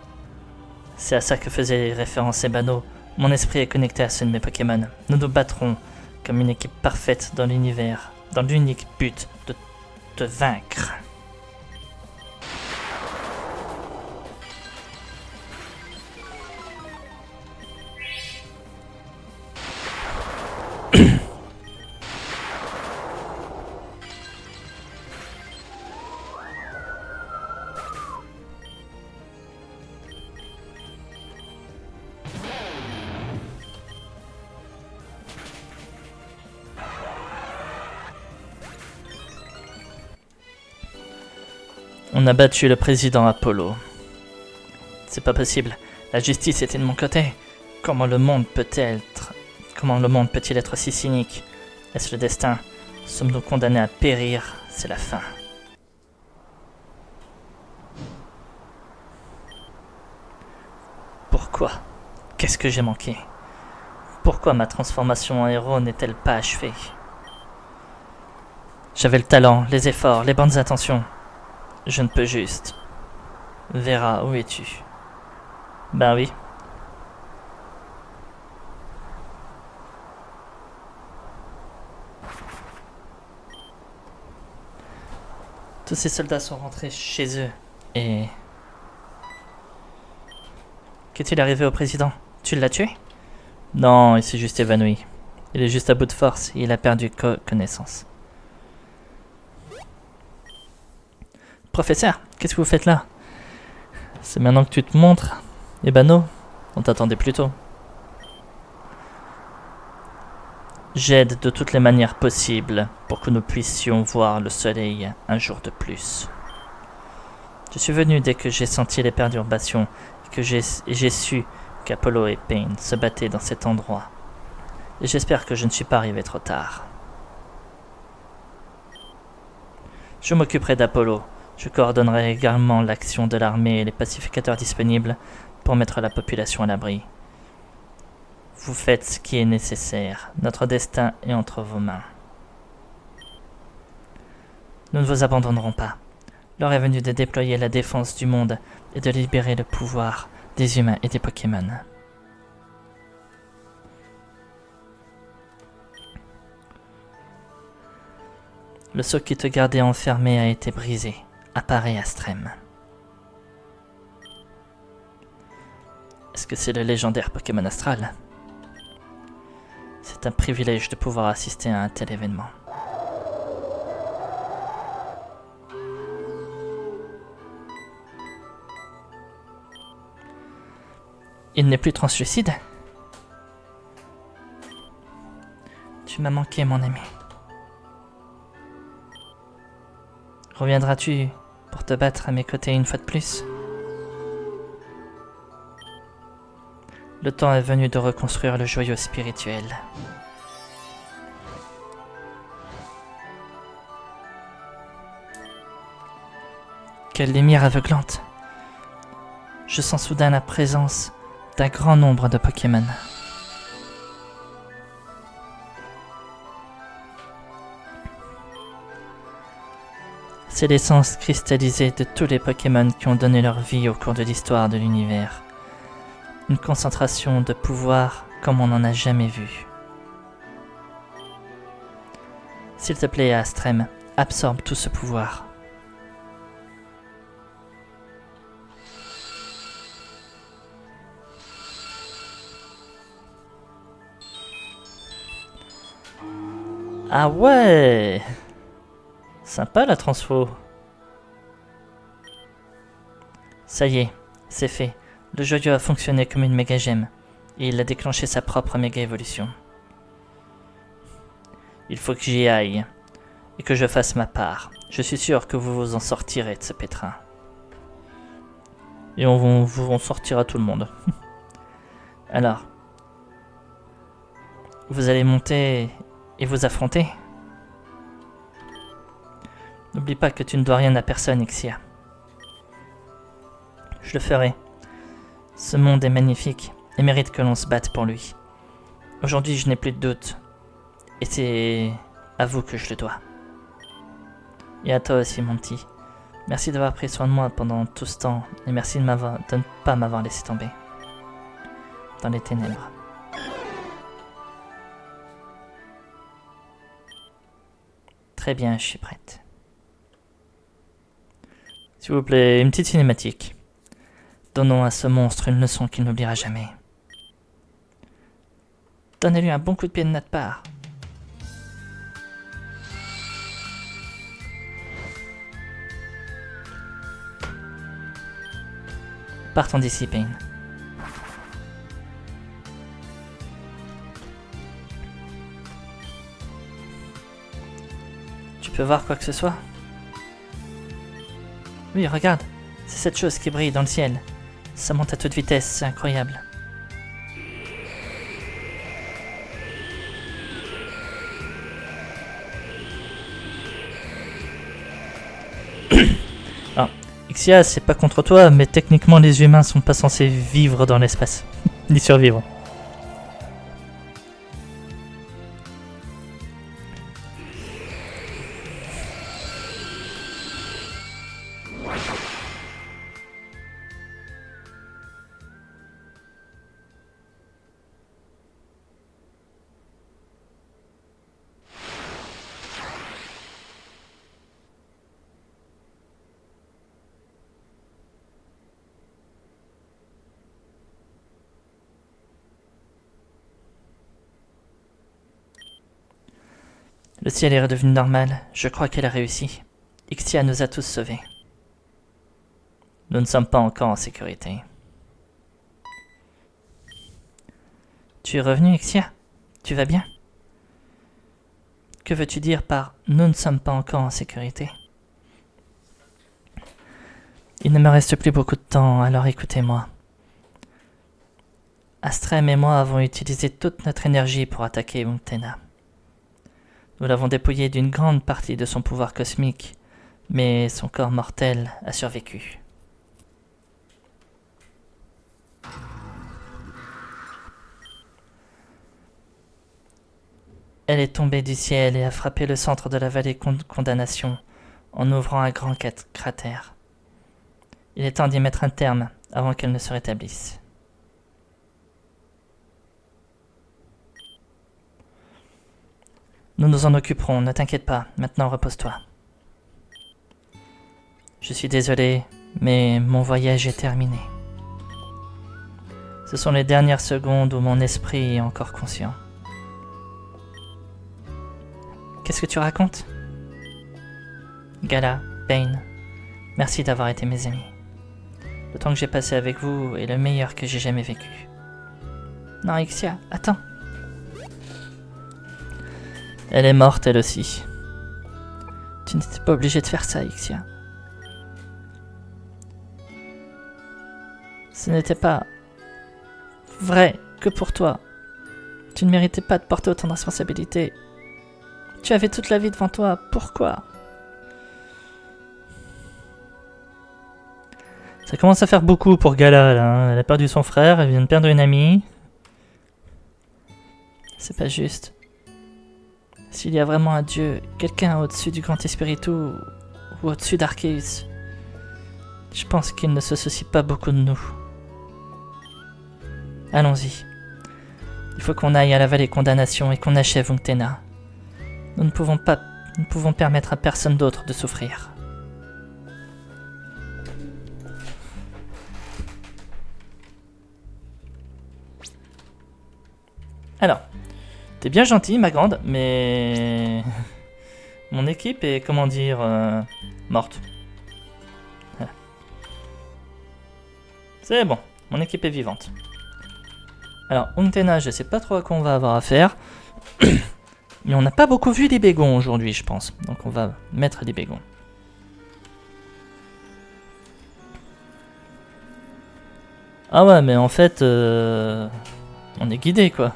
c'est à ça que faisait référence Ebano. Mon esprit est connecté à ceux de mes Pokémon. Nous nous battrons comme une équipe parfaite dans l'univers, dans l'unique but de te vaincre. On a battu le président Apollo. C'est pas possible. La justice était de mon côté. Comment le monde peut-il être si cynique? Est-ce le destin? Sommes-nous condamnés à périr? C'est la fin. Pourquoi? Qu'est-ce que j'ai manqué? Pourquoi ma transformation en héros n'est-elle pas achevée? J'avais le talent, les efforts, les bonnes intentions. Je ne peux juste. Vera, où es-tu? Ben oui. Tous ces soldats sont rentrés chez eux. Et... Qu'est-il arrivé au président? Tu l'as tué? Non, il s'est juste évanoui. Il est juste à bout de force et il a perdu connaissance. Professeur, qu'est-ce que vous faites là? C'est maintenant que tu te montres? Eh ben non, on t'attendait plus tôt. J'aide de toutes les manières possibles pour que nous puissions voir le soleil un jour de plus. Je suis venu dès que j'ai senti les perturbations et que j'ai su qu'Apollo et Payne se battaient dans cet endroit. Et j'espère que je ne suis pas arrivé trop tard. Je m'occuperai d'Apollo. Je coordonnerai également l'action de l'armée et les pacificateurs disponibles pour mettre la population à l'abri. Vous faites ce qui est nécessaire. Notre destin est entre vos mains. Nous ne vous abandonnerons pas. L'heure est venue de déployer la défense du monde et de libérer le pouvoir des humains et des Pokémon. Le sceau qui te gardait enfermé a été brisé. Apparaît Astrem. Est-ce que c'est le légendaire Pokémon Astral? C'est un privilège de pouvoir assister à un tel événement. Il n'est plus translucide? Tu m'as manqué, mon ami. Reviendras-tu pour te battre à mes côtés une fois de plus? Le temps est venu de reconstruire le joyau spirituel. Quelle lumière aveuglante! Je sens soudain la présence d'un grand nombre de Pokémon. C'est l'essence cristallisée de tous les Pokémon qui ont donné leur vie au cours de l'histoire de l'univers. Une concentration de pouvoir comme on n'en a jamais vu. S'il te plaît, Astrem, absorbe tout ce pouvoir. Ah ouais! Sympa la transfo. Ça y est, c'est fait. Le joyau a fonctionné comme une méga gemme, et il a déclenché sa propre méga évolution. Il faut que j'y aille, et que je fasse ma part. Je suis sûr que vous vous en sortirez de ce pétrin. Et vous en sortira tout le monde. Alors, vous allez monter et vous affronter? N'oublie pas que tu ne dois rien à personne, Ixia. Je le ferai. Ce monde est magnifique et mérite que l'on se batte pour lui. Aujourd'hui, je n'ai plus de doute. Et c'est à vous que je le dois. Et à toi aussi, mon petit. Merci d'avoir pris soin de moi pendant tout ce temps. Et merci de ne pas m'avoir laissé tomber dans les ténèbres. Très bien, je suis prête. S'il vous plaît, une petite cinématique. Donnons à ce monstre une leçon qu'il n'oubliera jamais. Donnez-lui un bon coup de pied de notre part. Partons d'ici, Payne. Tu peux voir quoi que ce soit? Oui, regarde. C'est cette chose qui brille dans le ciel. Ça monte à toute vitesse, c'est incroyable. Alors, Ixia, c'est pas contre toi, mais techniquement les humains sont pas censés vivre dans l'espace, ni survivre. Le ciel est redevenu normal. Je crois qu'elle a réussi. Ixia nous a tous sauvés. Nous ne sommes pas encore en sécurité. Tu es revenu, Ixia? Tu vas bien? Que veux-tu dire par « nous ne sommes pas encore en sécurité » ? Il ne me reste plus beaucoup de temps, alors écoutez-moi. Astrem et moi avons utilisé toute notre énergie pour attaquer Unctena. Nous l'avons dépouillé d'une grande partie de son pouvoir cosmique, mais son corps mortel a survécu. Elle est tombée du ciel et a frappé le centre de la vallée Condamnation en ouvrant un grand cratère. Il est temps d'y mettre un terme avant qu'elle ne se rétablisse. Nous nous en occuperons, ne t'inquiète pas, maintenant repose-toi. Je suis désolé, mais mon voyage est terminé. Ce sont les dernières secondes où mon esprit est encore conscient. Qu'est-ce que tu racontes? Gala, Pain, merci d'avoir été mes amis. Le temps que j'ai passé avec vous est le meilleur que j'ai jamais vécu. Non, Ixia, attends. Elle est morte, elle aussi. Tu n'étais pas obligé de faire ça, Ixia. Ce n'était pas vrai que pour toi. Tu ne méritais pas de porter autant de responsabilités. Tu avais toute la vie devant toi, pourquoi? Ça commence à faire beaucoup pour Gala, là. Hein. Elle a perdu son frère, elle vient de perdre une amie. C'est pas juste. S'il y a vraiment un dieu, quelqu'un au-dessus du grand Espiritu ou au-dessus d'Arceus, je pense qu'il ne se soucie pas beaucoup de nous. Allons-y. Il faut qu'on aille à la vallée Condamnation et qu'on achève Unctena. Nous ne pouvons permettre à personne d'autre de souffrir. Alors, t'es bien gentille, ma grande, mais mon équipe est, comment dire, morte. C'est bon, mon équipe est vivante. Alors, Unctena, je sais pas trop à quoi on va avoir affaire. Mais on n'a pas beaucoup vu les bégons aujourd'hui, je pense. Donc on va mettre les bégons. Ah ouais, mais en fait, on est guidé, quoi.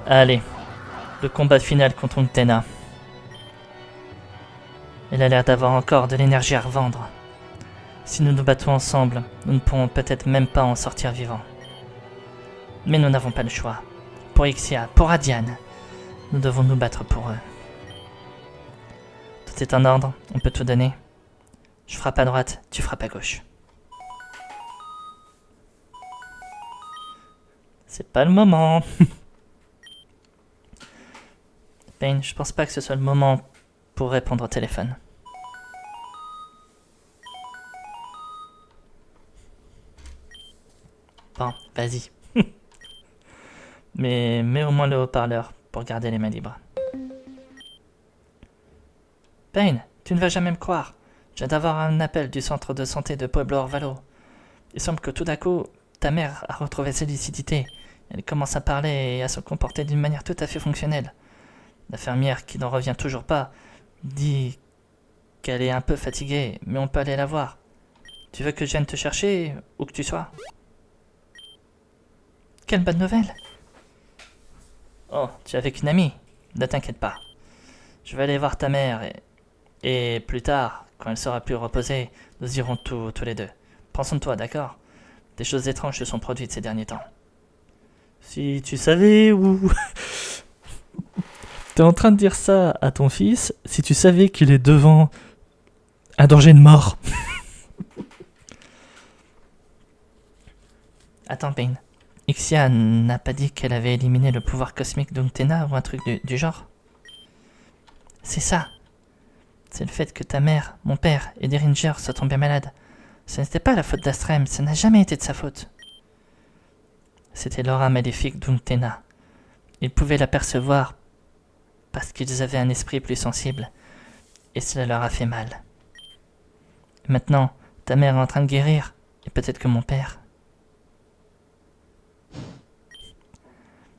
Allez, le combat final contre Unctena. Elle a l'air d'avoir encore de l'énergie à revendre. Si nous nous battons ensemble, nous ne pourrons peut-être même pas en sortir vivants. Mais nous n'avons pas le choix. Pour Ixia, pour Adian, nous devons nous battre pour eux. Tout est en ordre, on peut tout donner. Je frappe à droite, tu frappes à gauche. C'est pas le moment. Pain, je pense pas que ce soit le moment pour répondre au téléphone. Bon, vas-y. Mais mets au moins le haut-parleur pour garder les mains libres. Pain, tu ne vas jamais me croire. Je viens d'avoir un appel du centre de santé de Pueblo Orvalo. Il semble que tout d'un coup, ta mère a retrouvé sa lucidité. Elle commence à parler et à se comporter d'une manière tout à fait fonctionnelle. L'infirmière, qui n'en revient toujours pas, dit qu'elle est un peu fatiguée, mais on peut aller la voir. Tu veux que je vienne te chercher, où que tu sois? Quelle bonne nouvelle! Oh, tu es avec une amie? Ne t'inquiète pas. Je vais aller voir ta mère et plus tard, quand elle sera plus reposée, nous irons tous les deux. Prends soin de toi, d'accord? Des choses étranges se sont produites ces derniers temps. Si tu savais où... T'es en train de dire ça à ton fils, si tu savais qu'il est devant un danger de mort. Attends, Pain. Ixia n'a pas dit qu'elle avait éliminé le pouvoir cosmique d'Unctena ou un truc du genre? C'est ça. C'est le fait que ta mère, mon père et des Rangers soient tombés malades. Ce n'était pas la faute d'Astrem, ça n'a jamais été de sa faute. C'était l'aura maléfique d'Unctena. Ils pouvaient l'apercevoir parce qu'ils avaient un esprit plus sensible, et cela leur a fait mal. Maintenant, ta mère est en train de guérir, et peut-être que mon père.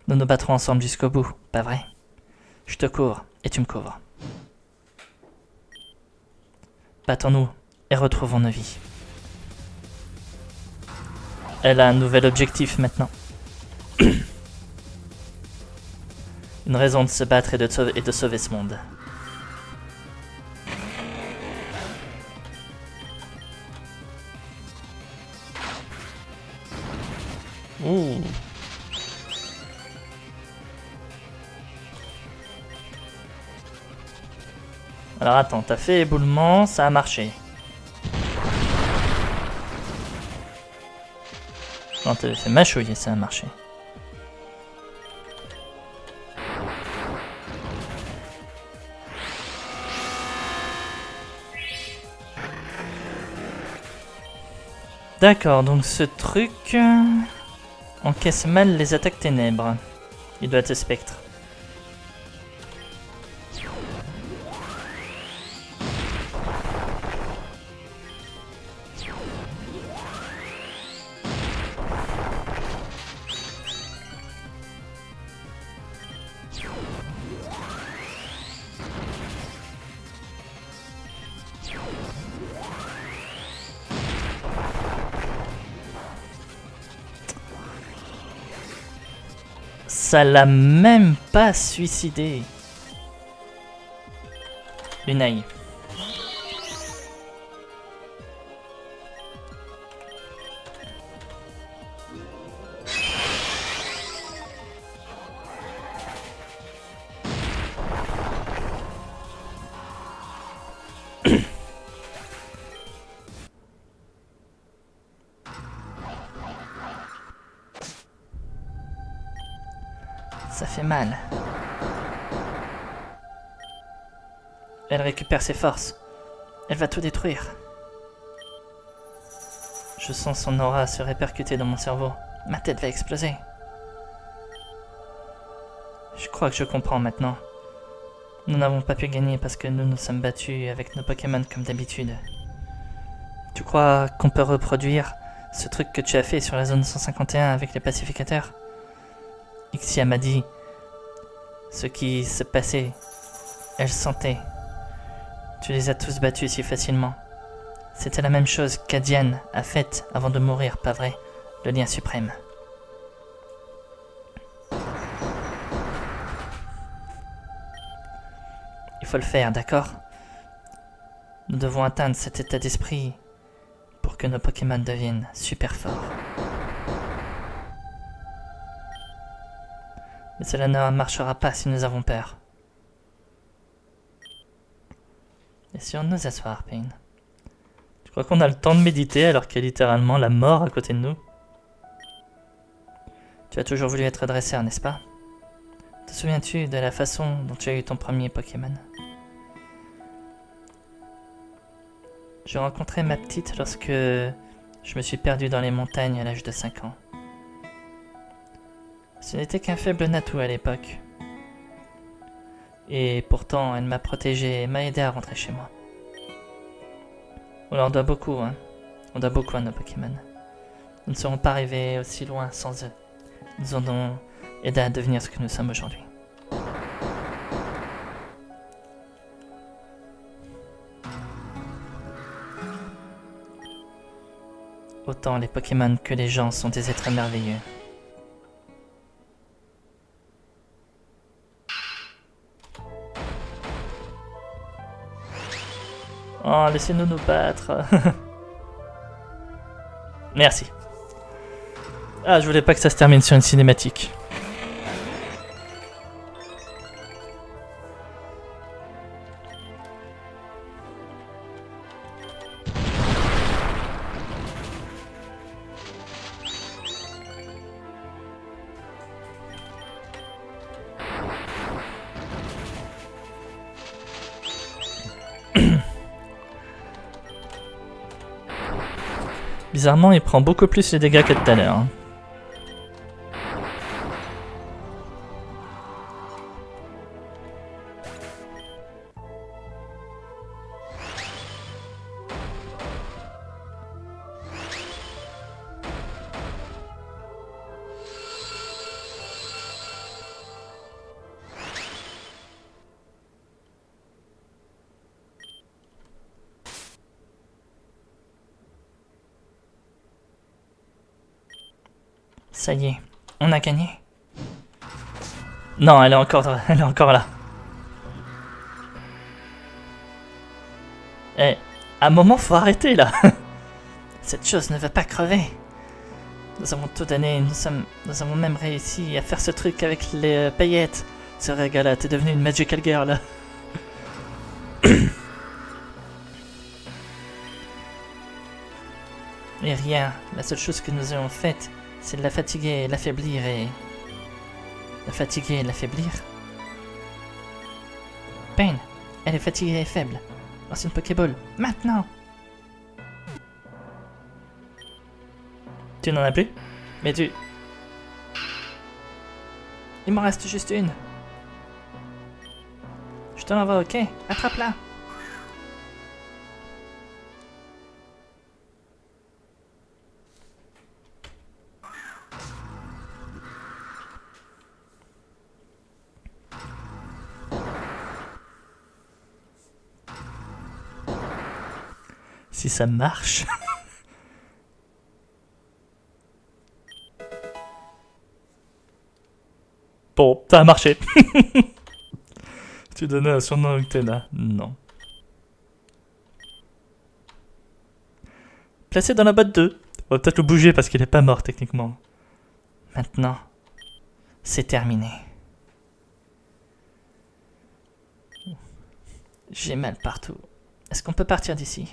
Nous nous battrons ensemble jusqu'au bout, pas vrai? Je te couvre, et tu me couvres. Battons-nous, et retrouvons nos vies. Elle a un nouvel objectif maintenant. Une raison de se battre et de sauver ce monde. Ouh. Alors attends, t'as fait éboulement, ça a marché. Non, t'avais fait mâchouiller, ça a marché. D'accord, donc ce truc encaisse mal les attaques ténèbres. Il doit être spectre. Ça l'a même pas suicidé. Lunaï. Ça fait mal. Elle récupère ses forces. Elle va tout détruire. Je sens son aura se répercuter dans mon cerveau. Ma tête va exploser. Je crois que je comprends maintenant. Nous n'avons pas pu gagner parce que nous nous sommes battus avec nos Pokémon comme d'habitude. Tu crois qu'on peut reproduire ce truc que tu as fait sur la zone 151 avec les pacificateurs? Ixia m'a dit ce qui se passait. Elle sentait. Tu les as tous battus si facilement. C'était la même chose qu'Adiane a faite avant de mourir, pas vrai? Le lien suprême. Il faut le faire, d'accord? Nous devons atteindre cet état d'esprit pour que nos Pokémon deviennent super forts. Mais cela ne marchera pas si nous avons peur. Laissons-nous asseoir, Pain. Tu crois qu'on a le temps de méditer alors qu'il y a littéralement la mort à côté de nous? Tu as toujours voulu être dresseur, n'est-ce pas? Te souviens-tu de la façon dont tu as eu ton premier Pokémon? Je rencontrais ma petite lorsque je me suis perdu dans les montagnes à l'âge de 5 ans. Ce n'était qu'un faible natou à l'époque. Et pourtant, elle m'a protégé et m'a aidé à rentrer chez moi. On leur doit beaucoup, hein. On doit beaucoup à nos Pokémon. Nous ne serons pas arrivés aussi loin sans eux. Ils nous ont aidé à devenir ce que nous sommes aujourd'hui. Autant les Pokémon que les gens sont des êtres merveilleux. Oh, laissez-nous nous battre. Merci. Ah, je voulais pas que ça se termine sur une cinématique. Bizarrement, il prend beaucoup plus les dégâts que tout à l'heure. Ça y est, on a gagné. Non, elle est encore là. Eh, à un moment, faut arrêter là. Cette chose ne va pas crever. Nous avons tout donné, nous avons même réussi à faire ce truc avec les paillettes. Ce régal, t'es devenu une magical girl. Et rien, la seule chose que nous ayons faite, c'est de la fatiguer, l'affaiblir et... La fatiguer et l'affaiblir. Pain, elle est fatiguée et faible. Lance une Pokéball, maintenant! Tu n'en as plus? Mais tu... Il m'en reste juste une. Je te l'envoie, ok? Attrape-la! Si ça marche... Bon, ça a marché. Tu donnais un surnom à Octena? Non. Placé dans la boîte 2. On va peut-être le bouger parce qu'il n'est pas mort techniquement. Maintenant, c'est terminé. J'ai mal partout. Est-ce qu'on peut partir d'ici?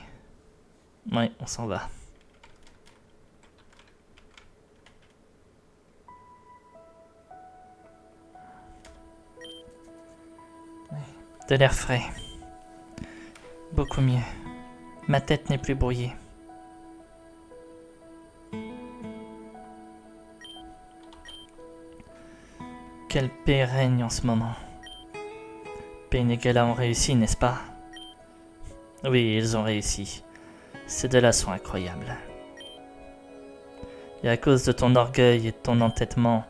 Oui, on s'en va. De l'air frais. Beaucoup mieux. Ma tête n'est plus brouillée. Quelle paix règne en ce moment. Pain et Gala ont réussi, n'est-ce pas? Oui, ils ont réussi. Ces deux-là sont incroyables. Et à cause de ton orgueil et de ton entêtement,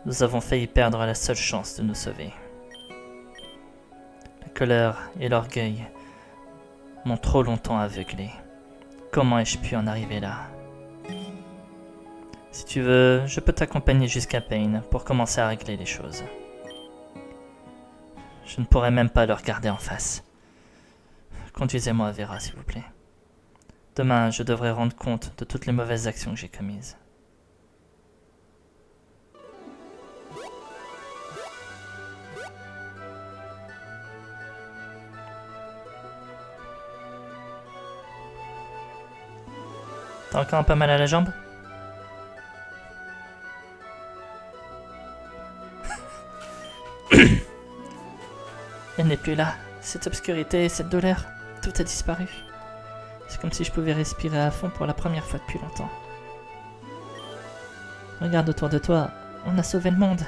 nous avons failli perdre la seule chance de nous sauver. La colère et l'orgueil m'ont trop longtemps aveuglé. Comment ai-je pu en arriver là? Si tu veux, je peux t'accompagner jusqu'à Pain pour commencer à régler les choses. Je ne pourrais même pas le regarder en face. Conduisez-moi à Vera, s'il vous plaît. Demain, je devrais rendre compte de toutes les mauvaises actions que j'ai commises. T'as encore un peu mal à la jambe? Elle n'est plus là. Cette obscurité, cette douleur, tout a disparu. C'est comme si je pouvais respirer à fond pour la première fois depuis longtemps. Regarde autour de toi, on a sauvé le monde.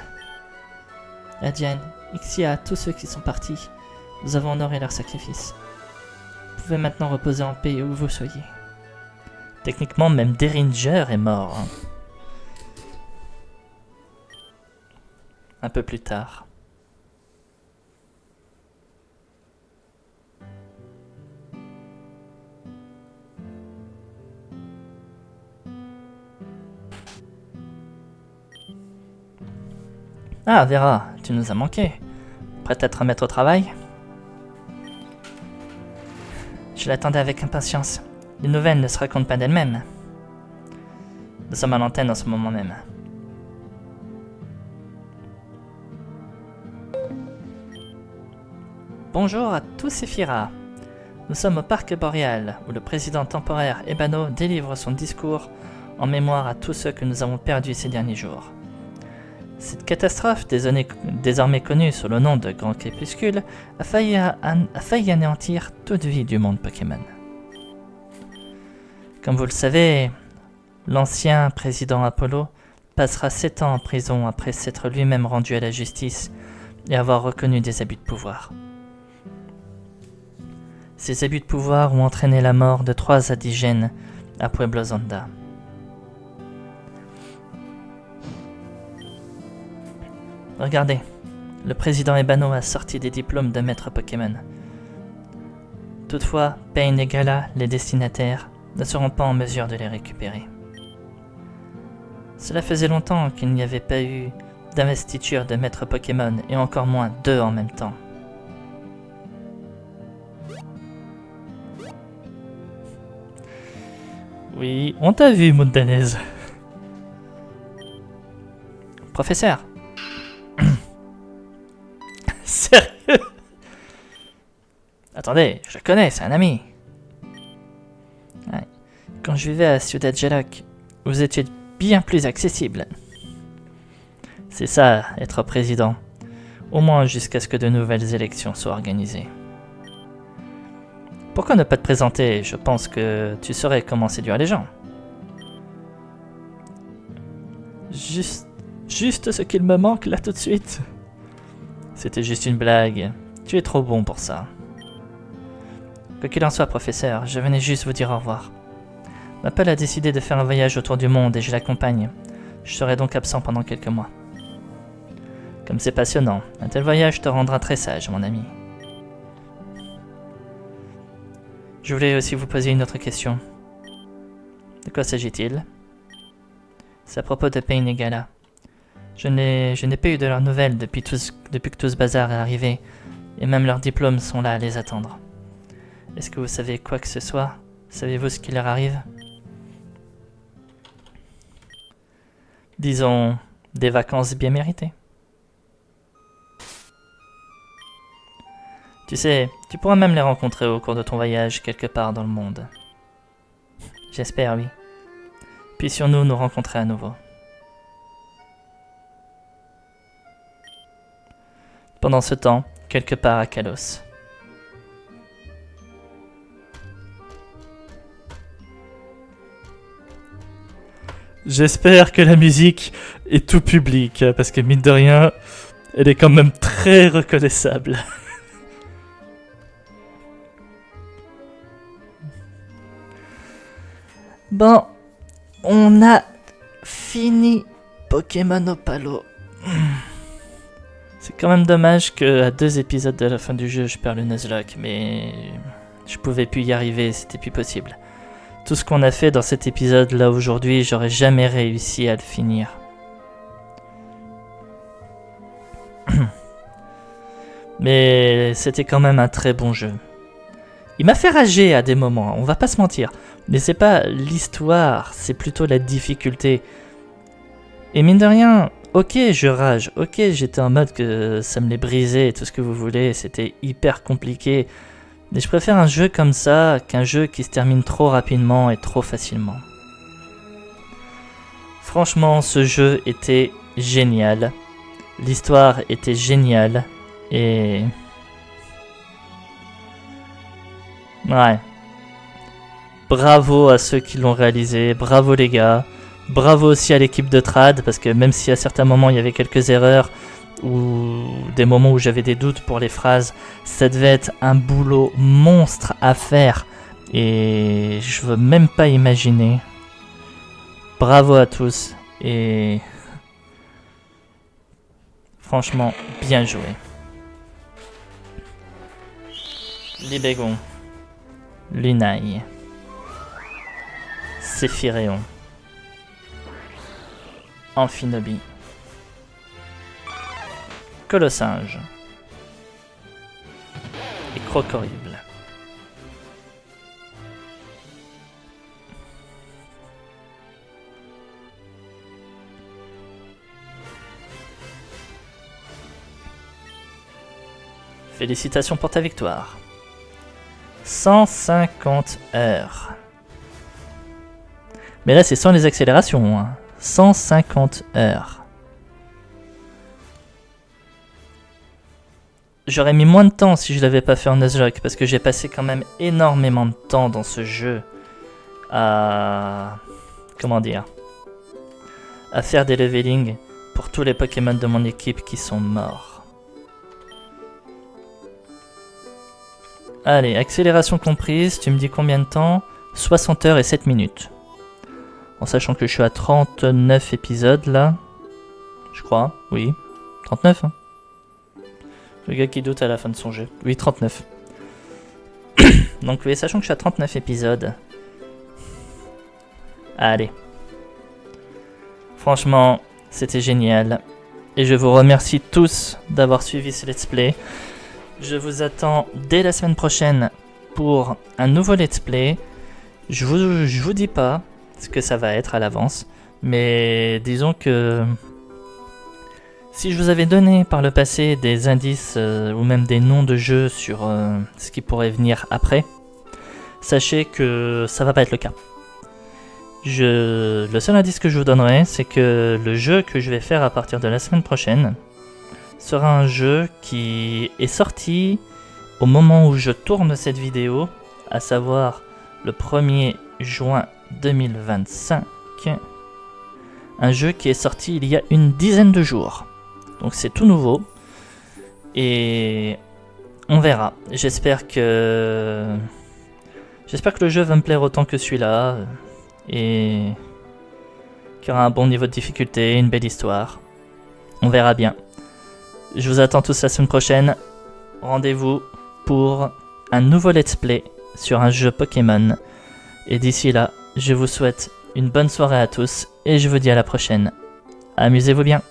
Adiane, Ixia, tous ceux qui sont partis, nous avons honoré leur sacrifice. Vous pouvez maintenant reposer en paix où vous soyez. Techniquement, même Derringer est mort. Hein. Un peu plus tard. Ah, Vera, tu nous as manqué. Prête à te remettre au travail? Je l'attendais avec impatience. Les nouvelles ne se racontent pas d'elles-mêmes. Nous sommes à l'antenne en ce moment même. Bonjour à tous et Fira. Nous sommes au parc boréal, où le président temporaire Ebano délivre son discours en mémoire à tous ceux que nous avons perdus ces derniers jours. Cette catastrophe, désormais connue sous le nom de Grand Crépuscule, a failli anéantir toute vie du monde Pokémon. Comme vous le savez, l'ancien président Apollo passera 7 ans en prison après s'être lui-même rendu à la justice et avoir reconnu des abus de pouvoir. Ces abus de pouvoir ont entraîné la mort de 3 indigènes à Pueblo Zonda. Regardez, le président Ebano a sorti des diplômes de maître Pokémon. Toutefois, Pain et Gala, les destinataires, ne seront pas en mesure de les récupérer. Cela faisait longtemps qu'il n'y avait pas eu d'investiture de maître Pokémon, et encore moins 2 en même temps. Oui, on t'a vu, Montanez. Professeur. Sérieux? Attendez, je le connais, c'est un ami. Ouais. Quand je vivais à Ciudad Jaloc, vous étiez bien plus accessible. C'est ça, être président. Au moins jusqu'à ce que de nouvelles élections soient organisées. Pourquoi ne pas te présenter? Je pense que tu saurais comment séduire les gens. Juste ce qu'il me manque là tout de suite. C'était juste une blague. Tu es trop bon pour ça. Quoi qu'il en soit, professeur, je venais juste vous dire au revoir. Maple a décidé de faire un voyage autour du monde et je l'accompagne. Je serai donc absent pendant quelques mois. Comme c'est passionnant, un tel voyage te rendra très sage, mon ami. Je voulais aussi vous poser une autre question. De quoi s'agit-il? C'est à propos de Pain et Gala. Je n'ai pas eu de leurs nouvelles depuis que tout ce bazar est arrivé, et même leurs diplômes sont là à les attendre. Est-ce que vous savez quoi que ce soit? Savez-vous ce qui leur arrive? Disons, des vacances bien méritées. Tu sais, tu pourras même les rencontrer au cours de ton voyage quelque part dans le monde. J'espère, oui. Puissions-nous nous rencontrer à nouveau. Pendant ce temps, quelque part à Kalos. J'espère que la musique est tout public, parce que mine de rien, elle est quand même très reconnaissable. Bon, on a fini Pokémon Opalo. C'est quand même dommage qu'à 2 épisodes de la fin du jeu, je perds le Nuzlocke, mais je pouvais plus y arriver, c'était plus possible. Tout ce qu'on a fait dans cet épisode-là aujourd'hui, j'aurais jamais réussi à le finir. Mais c'était quand même un très bon jeu. Il m'a fait rager à des moments, on va pas se mentir. Mais c'est pas l'histoire, c'est plutôt la difficulté. Et mine de rien, ok je rage, ok j'étais en mode que ça me les brisait et tout ce que vous voulez, c'était hyper compliqué. Mais je préfère un jeu comme ça qu'un jeu qui se termine trop rapidement et trop facilement. Franchement, ce jeu était génial. L'histoire était géniale. Et... ouais. Bravo à ceux qui l'ont réalisé, bravo les gars. Bravo aussi à l'équipe de Trad, parce que même si à certains moments il y avait quelques erreurs, ou des moments où j'avais des doutes pour les phrases, ça devait être un boulot monstre à faire. Et je veux même pas imaginer. Bravo à tous. Et... franchement, bien joué. Libégon. Lunaille. Séphiréon. Amphinobi. Colossinge. Et Crocorrible. Félicitations pour ta victoire. 150 heures. Mais là, c'est sans les accélérations. Hein. 150 heures. J'aurais mis moins de temps si je l'avais pas fait en Nuzlocke, parce que j'ai passé quand même énormément de temps dans ce jeu à... comment dire, à faire des levelings pour tous les Pokémon de mon équipe qui sont morts. Allez, accélération comprise, tu me dis combien de temps? 60 heures et 7 minutes. En sachant que je suis à 39 épisodes là. Je crois, oui. 39 hein. Le gars qui doute à la fin de son jeu. Oui, 39. Donc oui, sachant que je suis à 39 épisodes. Allez. Franchement, c'était génial. Et je vous remercie tous d'avoir suivi ce let's play. Je vous attends dès la semaine prochaine pour un nouveau let's play. Je vous dis pas ce que ça va être à l'avance, mais disons que si je vous avais donné par le passé des indices ou même des noms de jeux sur ce qui pourrait venir après, sachez que ça va pas être le cas. Le seul indice que je vous donnerai, c'est que le jeu que je vais faire à partir de la semaine prochaine sera un jeu qui est sorti au moment où je tourne cette vidéo, à savoir le 1er juin 2025. Un jeu qui est sorti il y a une dizaine de jours. Donc c'est tout nouveau. Et on verra. J'espère que le jeu va me plaire autant que celui-là. Et qu'il y aura un bon niveau de difficulté, une belle histoire. On verra bien. Je vous attends tous la semaine prochaine. Rendez-vous pour un nouveau let's play sur un jeu Pokémon. Et d'ici là, je vous souhaite une bonne soirée à tous et je vous dis à la prochaine. Amusez-vous bien.